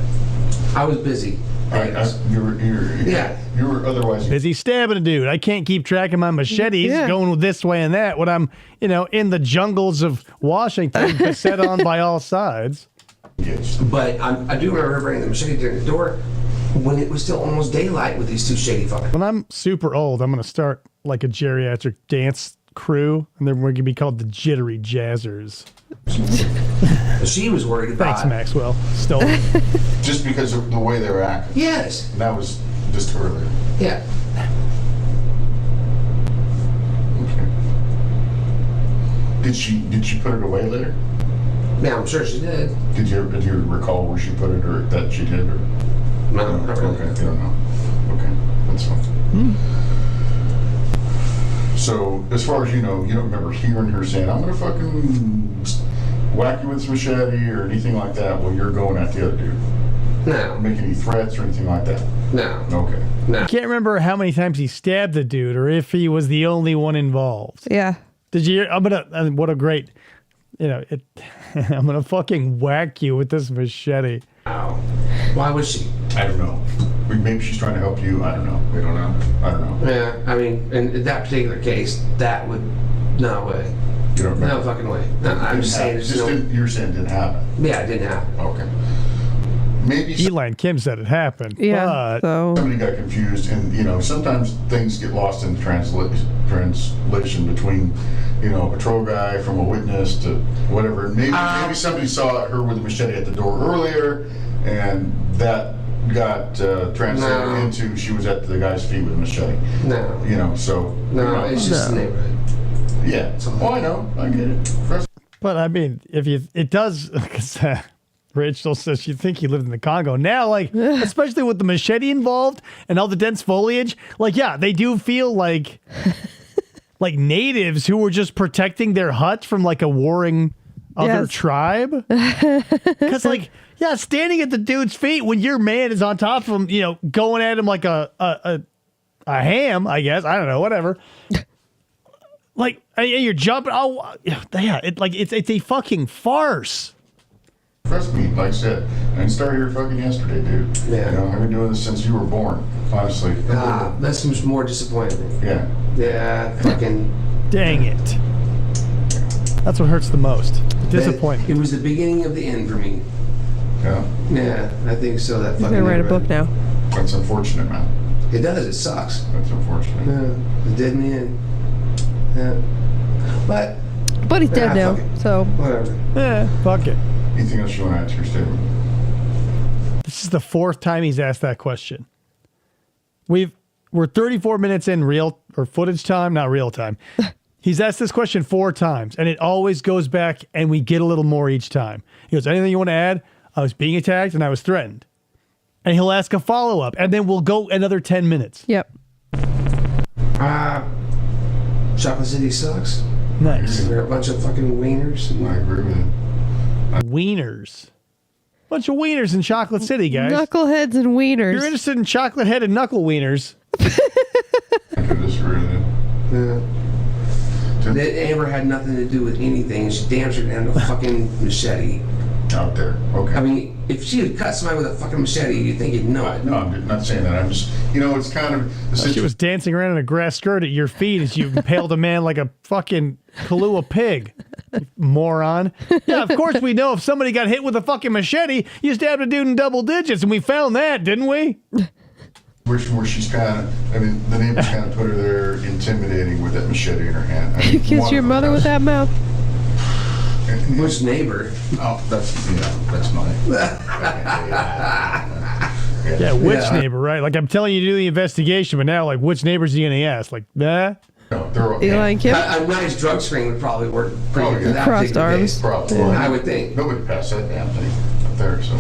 S6: I was busy.
S5: You were otherwise
S3: Busy stabbing a dude. I can't keep track of my machetes
S4: Yeah.
S3: going this way and that when I'm, in the jungles of Washington, beset on by all sides.
S5: engaged.
S6: But I do remember bringing the machete to the door when it was still almost daylight with these two shady fuckers.
S3: When I'm super old, I'm going to start like a geriatric dance crew, and then we're going to be called the Jittery Jazzers.
S6: She was worried about.
S3: Thanks, Maxwell. Stole it.
S5: Just because of the way they were acting.
S6: Yes.
S5: And that was just earlier.
S6: Yeah.
S5: Okay. Did she put it away later?
S6: Yeah, I'm sure she did.
S5: Did you recall where she put it, or that she did, or?
S6: No, not really.
S5: Okay, you don't know. Okay, that's fine. So, as far as you know, you don't remember hearing her saying, "I'm gonna fucking whack you with this machete" or anything like that while you're going at the other dude?
S6: No.
S5: Make any threats or anything like that?
S6: No.
S5: Okay.
S6: No.
S3: Can't remember how many times he stabbed the dude or if he was the only one involved.
S4: Yeah.
S3: Did you? What a great, I'm gonna fucking whack you with this machete.
S6: Ow. Why was she?
S5: I don't know. Maybe she's trying to help you. I don't know.
S7: We don't know.
S5: I don't know.
S6: Yeah, I mean, in that particular case, that would. No way.
S5: You don't remember?
S6: No fucking way. No, I'm just saying there's no.
S5: You're saying it didn't happen.
S6: Yeah, it didn't happen.
S5: Okay. Maybe
S3: Eli and Kim said it happened.
S4: Yeah.
S3: But
S4: So
S5: somebody got confused, and sometimes things get lost in translation between a patrol guy from a witness to whatever. And maybe somebody saw her with a machete at the door earlier, and that got translated into she was at the guy's feet with a machete.
S6: No.
S5: So
S6: No, it's just the neighborhood.
S5: yeah. Oh, I know. I get it.
S3: But I mean, it does, because Rachel says you think he lived in the Congo. Now, especially with the machete involved and all the dense foliage, they do feel like natives who were just protecting their hut from a warring other tribe. Because standing at the dude's feet when your man is on top of him, going at him like a ham, I guess. I don't know, whatever. And you're jumping. Oh, yeah. It's a fucking farce.
S5: Trust me, like I said, I didn't start here fucking yesterday, dude.
S6: Yeah.
S5: I've been doing this since you were born, honestly.
S6: That seems more disappointing.
S5: Yeah.
S6: Yeah, fucking.
S3: Dang it. That's what hurts the most. Disappointment.
S6: It was the beginning of the end for me.
S5: Yeah.
S6: Yeah, I think so. That
S4: he's
S6: fucking.
S4: gonna write a book now.
S5: That's unfortunate, man.
S6: It does. It sucks.
S5: That's unfortunate.
S6: Yeah, it did me in. Yeah, but
S4: But he's dead now.
S6: fuck it.
S4: So
S6: Whatever.
S3: Yeah, fuck it.
S5: Anything else you want to add to your statement?
S3: This is the fourth time he's asked that question. We're 34 minutes in footage time, not real time. He's asked this question 4 times, and it always goes back, and we get a little more each time. He goes, anything you want to add? I was being attacked, and I was threatened. And he'll ask a follow-up, and then we'll go another 10 minutes.
S4: yep.
S6: Chocolate City sucks.
S3: Nice.
S6: They're a bunch of fucking wieners.
S5: I agree with you.
S3: Wieners. Bunch of wieners in Chocolate City, guys.
S4: Knuckleheads and wieners.
S3: You're interested in chocolate head and knuckle wieners.
S5: I could disagree with you.
S6: Yeah. Amber had nothing to do with anything. She damn sure didn't have a fucking machete.
S5: Out there. Okay.
S6: I mean, if she had cut somebody with a fucking machete, you'd think you'd know it.
S5: No, I'm not saying that. I'm just, it's kind of the
S3: She
S5: situation.
S3: was dancing around in a grass skirt at your feet as you impaled a man like a fucking Kahlua pig. You moron. Yeah, of course we know if somebody got hit with a fucking machete, you stabbed a dude in double digits, and we found that, didn't we?
S5: Where she's kind of, the neighbors kind of put her there intimidating with that machete in her hand.
S4: You kiss your mother with that mouth?
S6: Which neighbor?
S5: Oh, that's mine.
S3: Yeah, which neighbor, right? Like, I'm telling you to do the investigation, but now, which neighbor's he going to ask? Like, nah?
S5: No, they're all,
S4: Eli and Kim?
S6: A nice drug screen would probably work pretty good.
S5: yeah.
S6: in that
S4: Crossed
S6: particular
S4: arms.
S6: case.
S5: Probably.
S6: I would think.
S5: Nobody passed that damn thing up there, so.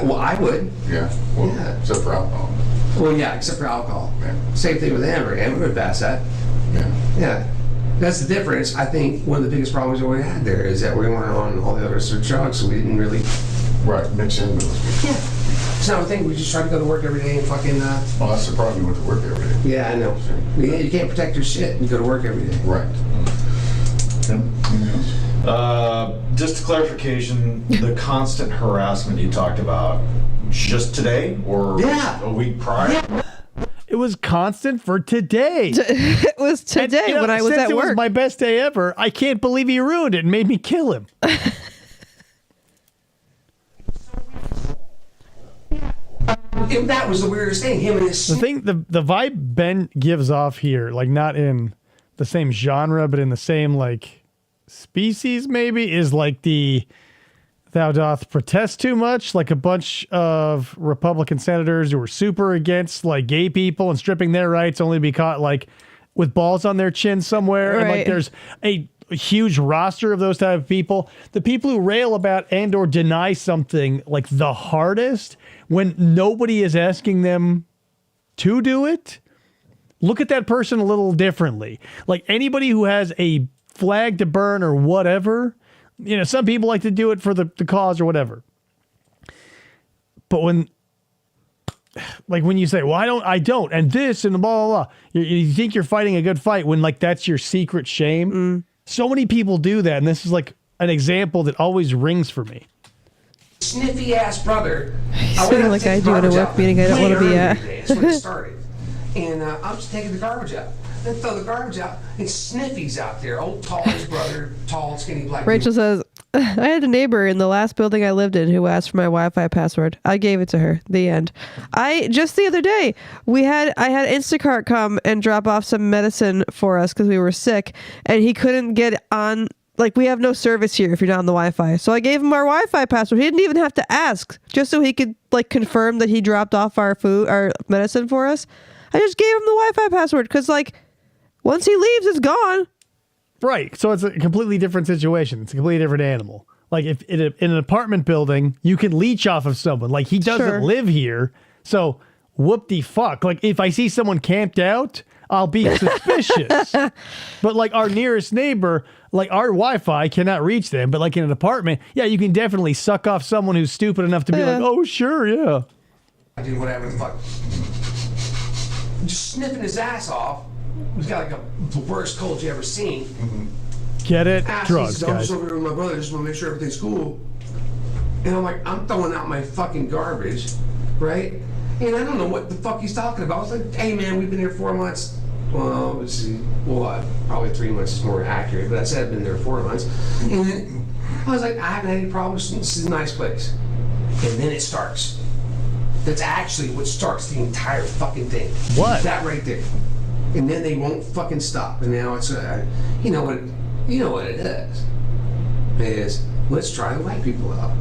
S6: Well, I would.
S5: Yeah. Well,
S6: Yeah.
S5: except for alcohol.
S6: Well, yeah, except for alcohol.
S5: Yeah.
S6: Same thing with Amber. Amber would pass that.
S5: Yeah.
S6: Yeah. That's the difference. I think one of the biggest problems that we had there is that we weren't on all the other drugs, so we didn't really...
S5: Right, mix in with those people.
S6: Yeah. So I think we just try to go to work every day and fucking...
S5: Well, that's the problem. You went to work every day.
S6: Yeah, I know. Yeah, you can't protect your shit and you go to work every day.
S5: Right. Tim, anything else?
S7: Just a clarification, the constant harassment you talked about, just today or
S6: Yeah.
S7: a week prior?
S6: Yeah.
S3: It was constant for today.
S4: It was today
S3: And, you know,
S4: when I was
S3: since
S4: at
S3: it
S4: work.
S3: was my best day ever. I can't believe he ruined it and made me kill him.
S6: And that was the weirdest thing. Him and his...
S3: The thing, the vibe Ben gives off here, like not in the same genre, but in the same like species, maybe, is like the "thou doth protest too much," like a bunch of Republican senators who were super against like gay people and stripping their rights, only to be caught like with balls on their chin somewhere. And like
S4: Right.
S3: there's a huge roster of those type of people. The people who rail about and or deny something like the hardest when nobody is asking them to do it, look at that person a little differently. Like anybody who has a flag to burn or whatever, you know, some people like to do it for the cause or whatever. But when you say, well, I don't, and this and blah, blah, blah, you think you're fighting a good fight when like that's your secret shame. So many people do that. And this is like an example that always rings for me.
S6: sniffy ass brother.
S4: Sounded like I do at a work meeting I don't want to be at.
S6: That's when it started. And I'm just taking the garbage out. Then throw the garbage out, and Sniffy's out there, old tallest brother, tall, skinny black
S4: Rachel says, I had a neighbor in the last building I lived in who asked for my Wi-Fi password. I gave it to her. The end. Just the other day, I had Instacart come and drop off some medicine for us because we were sick, and he couldn't get on. Like, we have no service here if you're not on the Wi-Fi. So I gave him our Wi-Fi password. He didn't even have to ask, just so he could like confirm that he dropped off our medicine for us. I just gave him the Wi-Fi password because like once he leaves, it's gone.
S3: Right. So it's a completely different situation. It's a completely different animal. Like if in an apartment building, you can leech off of someone. Like he doesn't
S4: Sure.
S3: live here. So whoop-de-fuck. Like if I see someone camped out, I'll be suspicious. But like our nearest neighbor, like our Wi-Fi cannot reach them. But like in an apartment, yeah, you can definitely suck off someone who's stupid enough to be like, oh, sure, yeah.
S6: I did whatever the fuck. Just sniffing his ass off. He's got like the worst cold you ever seen.
S3: Get it?
S6: Ass,
S3: Drugs,
S6: he's, I'm
S3: guys.
S6: just over here with my brother, just want to make sure everything's cool. And I'm like, I'm throwing out my fucking garbage, right? And I don't know what the fuck he's talking about. I was like, hey man, we've been here 4 months. Well, let's see. Well, probably 3 months is more accurate, but I said I've been there 4 months. And then I was like, I haven't had any problems. This is a nice place. And then it starts. That's actually what starts the entire fucking thing.
S3: What?
S6: That right there. And then they won't fucking stop. And now it's, you know what it is. Is let's try the white people out.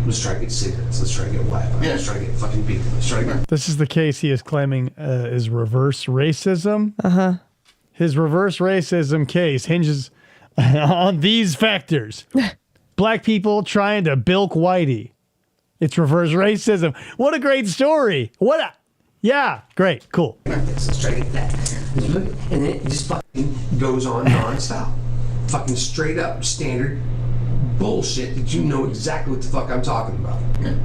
S6: Let's try to get cigarettes. Let's try to get Wi-Fi.
S5: Yeah.
S6: Let's try to get fucking people. Let's try to get.
S3: This is the case he is claiming is reverse racism. His reverse racism case hinges on these factors. Black people trying to bilk whitey. It's reverse racism. What a great story. Yeah, great, cool.
S6: Let's try to get that. And it just fucking goes on nonstop. Fucking straight up standard bullshit that you know exactly what the fuck I'm talking about.
S5: Yeah.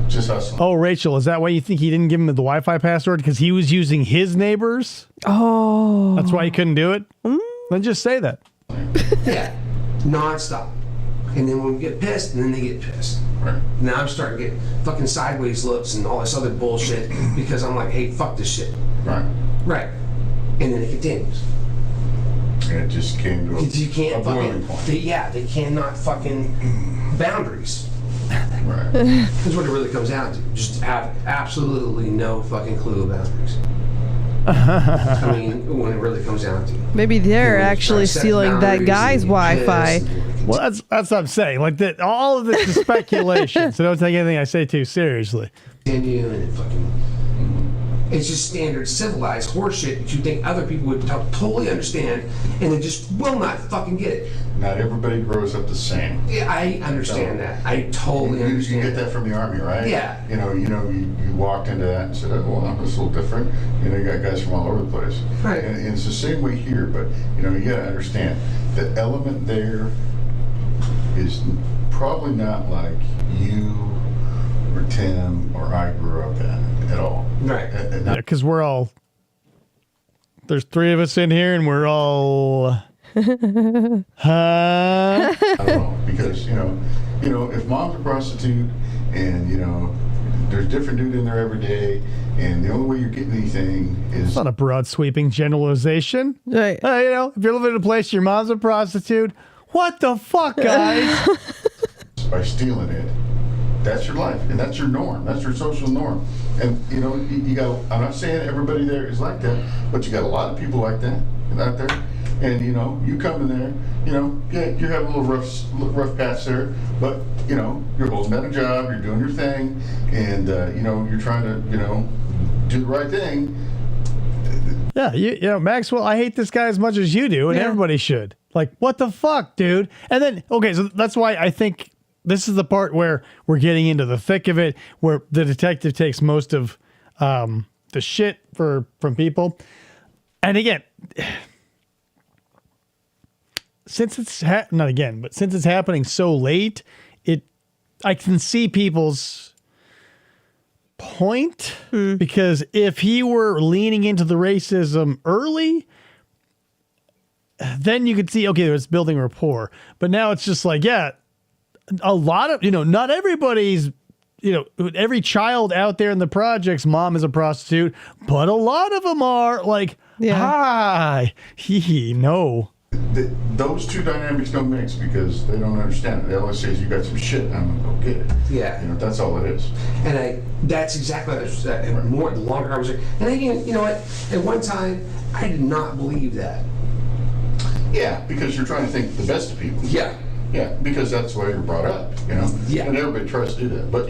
S5: Just hustling.
S3: Oh, Rachel, is that why you think he didn't give him the Wi-Fi password? Because he was using his neighbors?
S4: Oh.
S3: That's why he couldn't do it? Then just say that.
S6: Yeah, nonstop. And then when we get pissed, and then they get pissed.
S5: Right.
S6: Now I'm starting to get fucking sideways looks and all this other bullshit because I'm like, hey, fuck this shit.
S5: Right.
S6: Right. And then it continues.
S5: And it just came to
S6: You can't
S5: a boiling
S6: fucking,
S5: point.
S6: they cannot fucking boundaries.
S5: Right.
S6: That's what it really comes down to. Just have absolutely no fucking clue of boundaries. I mean, when it really comes down to.
S4: Maybe they're
S6: You know,
S4: actually
S6: start setting
S4: stealing that
S6: boundaries
S4: guy's
S6: and you
S4: Wi-Fi.
S6: piss and-
S3: Well, that's what I'm saying. Like that, all of this is speculation, so don't take anything I say too seriously.
S6: Continue and it fucking. It's just standard civilized horseshit that you think other people would totally understand, and they just will not fucking get it.
S5: Not everybody grows up the same.
S6: Yeah, I understand that. I totally understand.
S5: You get that from the Army, right?
S6: Yeah.
S5: You walked into that and said, oh, well, this is a little different. You got guys from all over the place.
S6: Right.
S5: And it's the same way here, but, you got to understand, the element there is probably not like you or Tim or I grew up at all.
S6: Right.
S3: Yeah, because there's 3 of us in here and we're all,
S5: I don't know, because, if mom's a prostitute and, there's different dude in there every day and the only way you're getting anything is...
S3: It's not a broad sweeping generalization.
S4: Right.
S3: If you're living in a place, your mom's a prostitute, what the fuck, guys?
S5: by stealing it. That's your life, and that's your norm. That's your social norm. And you got. I'm not saying everybody there is like that, but you got a lot of people like that out there. And you come in there. Yeah, you're having a little rough patch there, but you're holding down a job, you're doing your thing, and you're trying to do the right thing.
S3: Yeah, Maxwell, I hate this guy as much as you do, and everybody should. Like, what the fuck, dude? And then, okay, so that's why I think this is the part where we're getting into the thick of it, where the detective takes most of the shit from people. And again, since it's since it's happening so late, I can see people's point, because if he were leaning into the racism early, then you could see, okay, it's building rapport. But now it's just like, a lot of, not everybody's, every child out there in the projects, mom is a prostitute, but a lot of them are like, hi, no.
S5: Those two dynamics don't mix because they don't understand it. They always say, you got some shit, I'm gonna go get it.
S6: Yeah.
S5: That's all it is.
S6: And that's exactly what I was more the longer I was there. And again, you know what? At one time, I did not believe that.
S5: Yeah, because you're trying to think the best of people.
S6: Yeah.
S5: Yeah, because that's the way you're brought up,
S6: Yeah.
S5: And everybody tries to do that. But,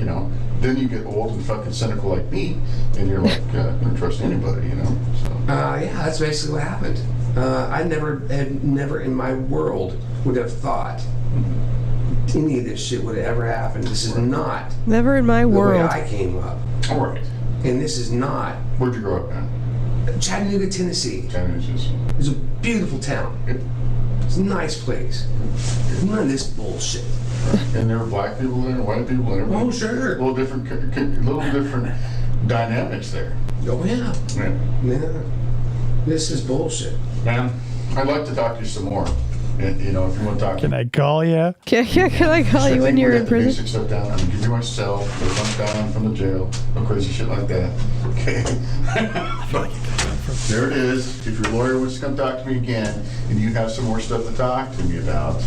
S5: then you get old and fucking cynical like me, and you're like, I don't trust anybody, So.
S6: Yeah, that's basically what happened. I never in my world would have thought any of this shit would have ever happened. This is not
S4: Never in my
S6: the
S4: world.
S6: way I came up.
S5: All right.
S6: And this is not
S5: Where'd you grow up, man?
S6: Chattanooga, Tennessee.
S5: Chattanooga.
S6: It's a beautiful town.
S5: Yep.
S6: It's a nice place. None of this bullshit.
S5: And there were black people there and white people and everything.
S6: Oh, sure.
S5: Little different dynamics there.
S6: Oh, yeah.
S5: Yeah.
S6: Yeah. This is bullshit.
S5: Man, I'd like to talk to you some more. And, if you want to talk.
S3: Can I call you?
S4: Can I call you when you're in prison?
S5: Basic stuff down. I'm gonna give you my cell. If I'm down from the jail, no crazy shit like that. Okay. But there it is. If your lawyer wants to come talk to me again, and you have some more stuff to talk to me about,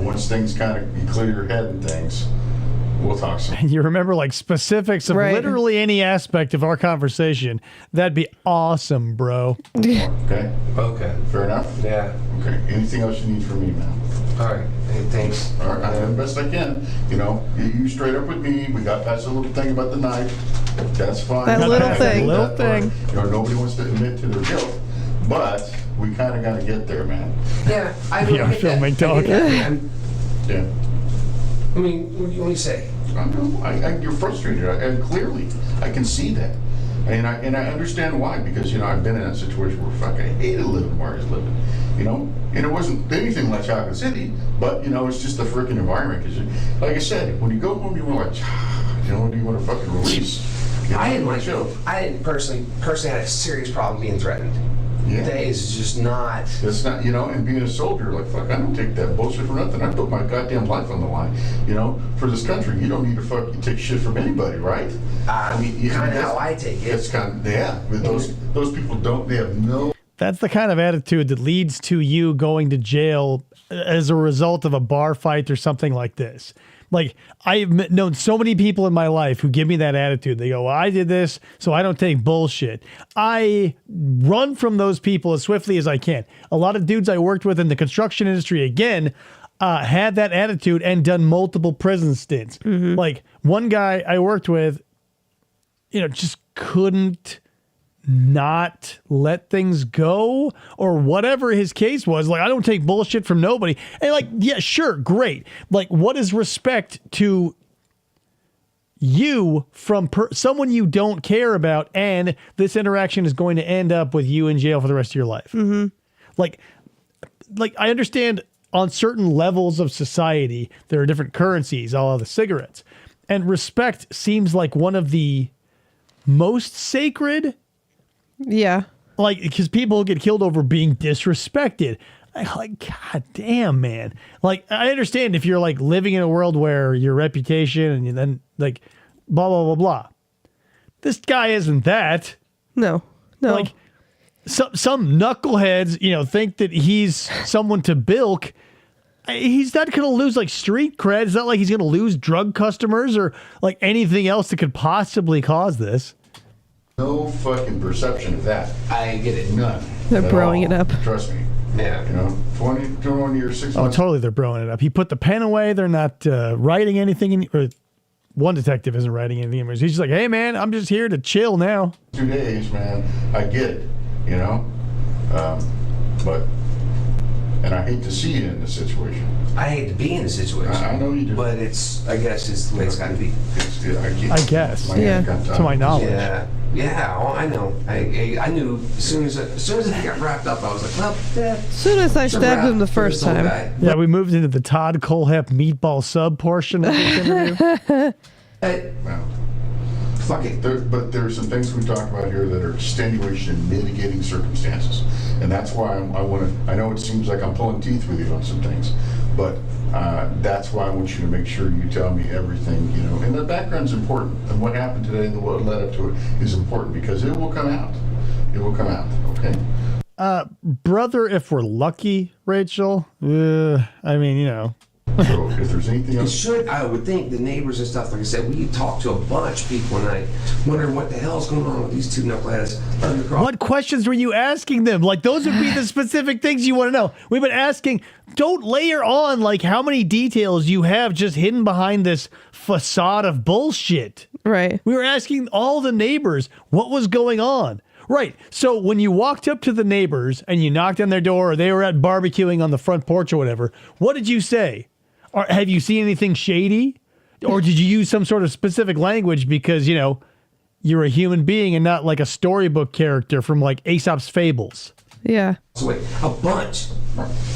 S5: once things kind of you clear your head and things, we'll talk some.
S3: And you remember like specifics of literally any aspect of our conversation, that'd be awesome, bro.
S5: Okay.
S6: Okay.
S5: Fair enough.
S6: Yeah.
S5: Okay. Anything else you need from me, man?
S6: All right. Hey, thanks.
S5: All right. I'm doing the best I can. You straight up with me. We got past the little thing about the knife. That's fine.
S4: That little thing.
S3: Little thing.
S5: Nobody wants to admit to their guilt, but we kind of got to get there, man.
S6: Yeah. I
S3: Yeah, filming dog.
S5: Yeah.
S6: I mean, what do you want to say?
S5: I know. You're frustrated, and clearly, I can see that. And I understand why, because I've been in that situation where I hated living where I was living, and it wasn't anything like Chocolate City, but it's just the freaking environment. Because like I said, when you go home, you want do you want to fucking release?
S6: I didn't personally had a serious problem being threatened.
S5: Yeah.
S6: That is just not.
S5: It's not, and being a soldier, like, fuck, I don't take that bullshit for nothing. I put my goddamn life on the line, for this country. You don't need to fucking take shit from anybody, right?
S6: I mean, kind of how I take it.
S5: It's kind of, but those people don't, they have no.
S3: That's the kind of attitude that leads to you going to jail as a result of a bar fight or something like this. Like, I've known so many people in my life who give me that attitude. They go, well, I did this, so I don't take bullshit. I run from those people as swiftly as I can. A lot of dudes I worked with in the construction industry, again, had that attitude and done multiple prison stints. Like, one guy I worked with, just couldn't not let things go or whatever his case was. Like, I don't take bullshit from nobody. And like, yeah, sure, great. Like, what is respect to you from someone you don't care about, and this interaction is going to end up with you in jail for the rest of your life? Mm-hmm. Like I understand on certain levels of society there are different currencies, all of the cigarettes, and respect seems like one of the most sacred.
S4: Yeah.
S3: Like, because people get killed over being disrespected. Like, god damn, man. Like, I understand if you're like living in a world where your reputation and then like blah blah blah blah. This guy isn't that.
S4: No.
S3: Like, some knuckleheads, think that he's someone to bilk. He's not going to lose like street cred. It's not like he's going to lose drug customers or like anything else that could possibly cause this.
S5: No fucking perception of that.
S6: I get it.
S5: None.
S4: They're
S5: at
S4: broing
S5: all.
S4: it up.
S5: Trust me.
S6: Yeah.
S5: 21 years, 6
S3: Oh,
S5: months.
S3: totally. They're broing it up. He put the pen away. They're not writing anything. Or one detective isn't writing anything. He's just like, hey, man, I'm just here to chill now.
S5: 2 days, man. I get it, but, and I hate to see you in this situation.
S6: I hate to be in the situation.
S5: I know you do.
S6: But I guess it's the way it's got to be.
S3: I guess.
S5: My hands got tied.
S3: To my knowledge.
S6: Yeah. Oh, I know. I knew as soon as it got wrapped up, I was like, well,
S4: As soon as I stabbed him the first time.
S3: Yeah, we moved into the Todd Colehep meatball sub portion of this interview.
S5: Well,
S6: Fuck it.
S5: but there are some things we talked about here that are extenuation and mitigating circumstances. And that's why I know it seems like I'm pulling teeth with you on some things, but that's why I want you to make sure you tell me everything, and the background's important. And what happened today and what led up to it is important because it will come out. It will come out, okay?
S3: Brother, if we're lucky, Rachel, I mean,
S5: So if there's anything else.
S6: I would think the neighbors and stuff, like I said, we talked to a bunch of people and I wondering what the hell's going on with these two knuckleheads.
S3: What questions were you asking them? Like, those would be the specific things you want to know. We've been asking, don't layer on like how many details you have just hidden behind this facade of bullshit.
S4: Right.
S3: We were asking all the neighbors what was going on. Right. So when you walked up to the neighbors and you knocked on their door or they were at barbecuing on the front porch or whatever, what did you say? Or have you seen anything shady? Or did you use some sort of specific language because, you're a human being and not like a storybook character from like Aesop's Fables?
S4: Yeah.
S6: So wait, a bunch.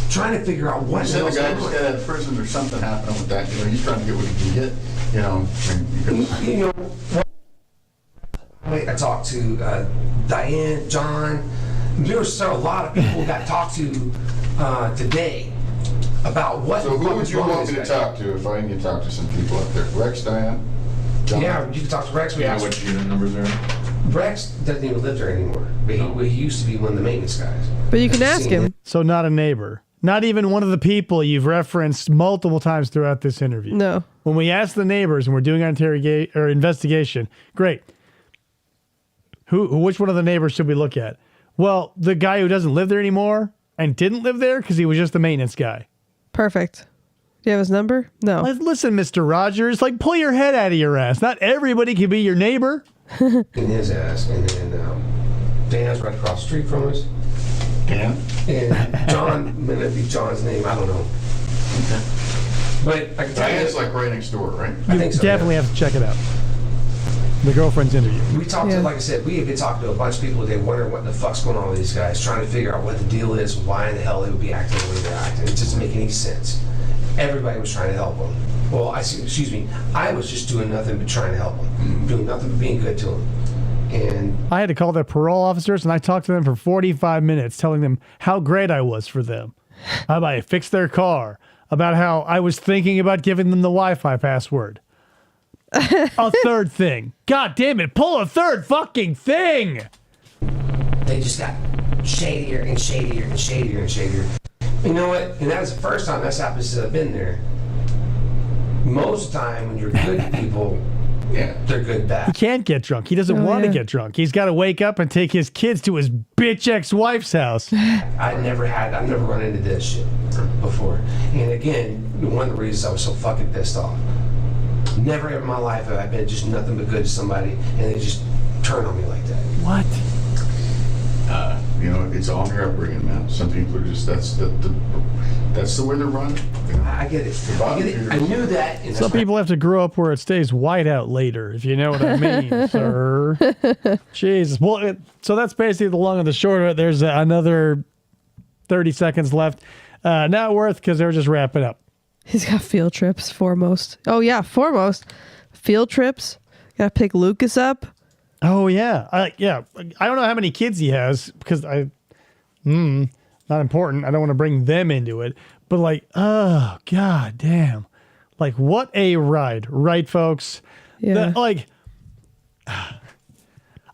S6: Trying to figure out what
S5: You
S6: the
S5: said the
S6: hell's
S5: guy
S6: going
S5: just
S6: on.
S5: got out of prison or something happening with that. He's trying to get what he can get.
S6: I talked to Diane, John. There was a lot of people who got talked to today about what.
S5: So who would you want me to talk to if I need to talk to some people up there? Rex, Diane? John?
S6: Yeah, you can talk to Rex.
S7: Yeah, what unit numbers are?
S6: Rex doesn't even live there anymore. But he used to be one of the maintenance guys.
S4: But you can ask him.
S3: So not a neighbor. Not even one of the people you've referenced multiple times throughout this interview.
S4: No.
S3: When we ask the neighbors and we're doing our investigation, great. Which one of the neighbors should we look at? Well, the guy who doesn't live there anymore and didn't live there because he was just the maintenance guy.
S4: Perfect. Do you have his number? No.
S3: Listen, Mr. Rogers, like, pull your head out of your ass. Not everybody can be your neighbor.
S6: In his ass. And then Dan's right across the street from us.
S5: Dan?
S6: And John, may that be John's name, I don't know.
S5: Okay.
S6: But I can tell you,
S5: Diane's like right next door, right?
S6: I think so.
S3: Definitely have to check it out. The girlfriend's interview.
S6: We talked
S4: Yeah.
S6: to, like I said, we had been talking to a bunch of people today, wondering what the fuck's going on with these guys, trying to figure out what the deal is, why in the hell they would be acting the way they're acting. It doesn't make any sense. Everybody was trying to help them. Well, I was just doing nothing but trying to help them, doing nothing but being good to them. And
S3: I had to call their parole officers and I talked to them for 45 minutes telling them how great I was for them. How about I fixed their car, about how I was thinking about giving them the Wi-Fi password. A third thing. God damn it, pull a third fucking thing!
S6: they just got shadier and shadier and shadier and shadier. You know what? And that was the first time that's happened since I've been there. Most of the time when you're good to people,
S5: Yeah.
S6: they're good
S3: He
S6: back.
S3: can't get drunk. He doesn't want to
S4: yeah.
S3: get drunk. He's got to wake up and take his kids to his bitch ex-wife's house.
S6: I've never run into this shit before. And again, one of the reasons I was so fucking pissed off. Never in my life have I been just nothing but good to somebody and they just turn on me like that.
S3: What?
S5: You know, it's all in your upbringing, man. Some people are just that's the way they're running. You know?
S6: I get it. I get it. I knew that. And
S3: Some people have to grow up where it stays white out later, if you know what I mean, sir. Jesus. Well, so that's basically the long and the short of it. There's another 30 seconds left. Not worth, because they're just wrapping up.
S4: He's got field trips, foremost. Oh, yeah, foremost. Field trips. Got to pick Lucas up.
S3: Oh, yeah. Yeah. I don't know how many kids he has, because not important. I don't want to bring them into it. But like, oh, god damn. Like, what a ride. Right, folks?
S4: Yeah.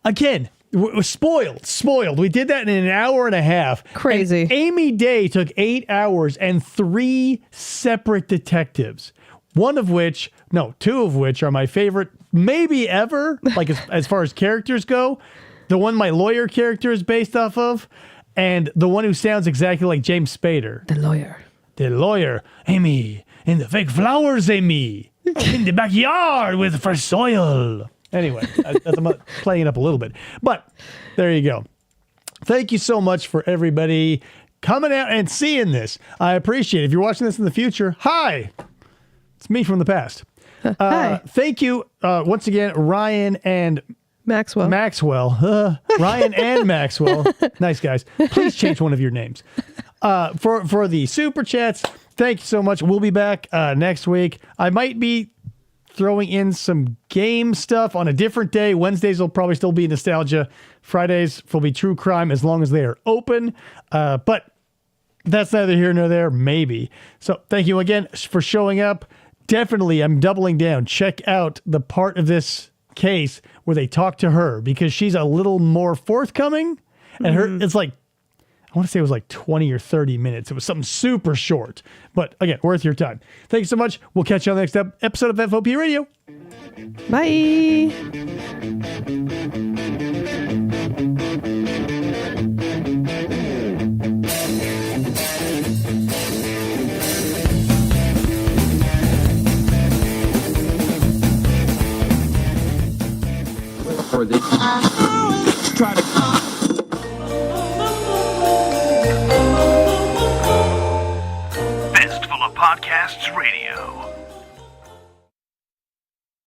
S3: Again, spoiled. We did that in an hour and a half.
S4: Crazy.
S3: And Amy Day took 8 hours and 3 separate detectives. Two of which are my favorite, maybe ever, like as far as characters go. The one my lawyer character is based off of, and the one who sounds exactly like James Spader. The lawyer. Amy, in the fake flowers, Amy. In the backyard with fresh soil. Anyway, I'm playing it up a little bit. But there you go. Thank you so much for everybody coming out and seeing this. I appreciate it. If you're watching this in the future, hi. It's me from the past.
S4: Hi.
S3: Thank you once again, Ryan and
S4: Maxwell.
S3: Ryan and Maxwell. Nice guys. Please change one of your names. For the super chats, thank you so much. We'll be back next week. I might be throwing in some game stuff on a different day. Wednesdays will probably still be nostalgia. Fridays will be true crime as long as they are open. But that's neither here nor there, maybe. So thank you again for showing up. Definitely, I'm doubling down. Check out the part of this case where they talk to her, because she's a little more forthcoming. And it's like, I want to say it was like 20 or 30 minutes. It was something super short. But again, worth your time. Thank you so much. We'll catch you on the next episode of FOP Radio.
S4: Bye.
S8: For the try to
S9: Fistful of Podcasts Radio.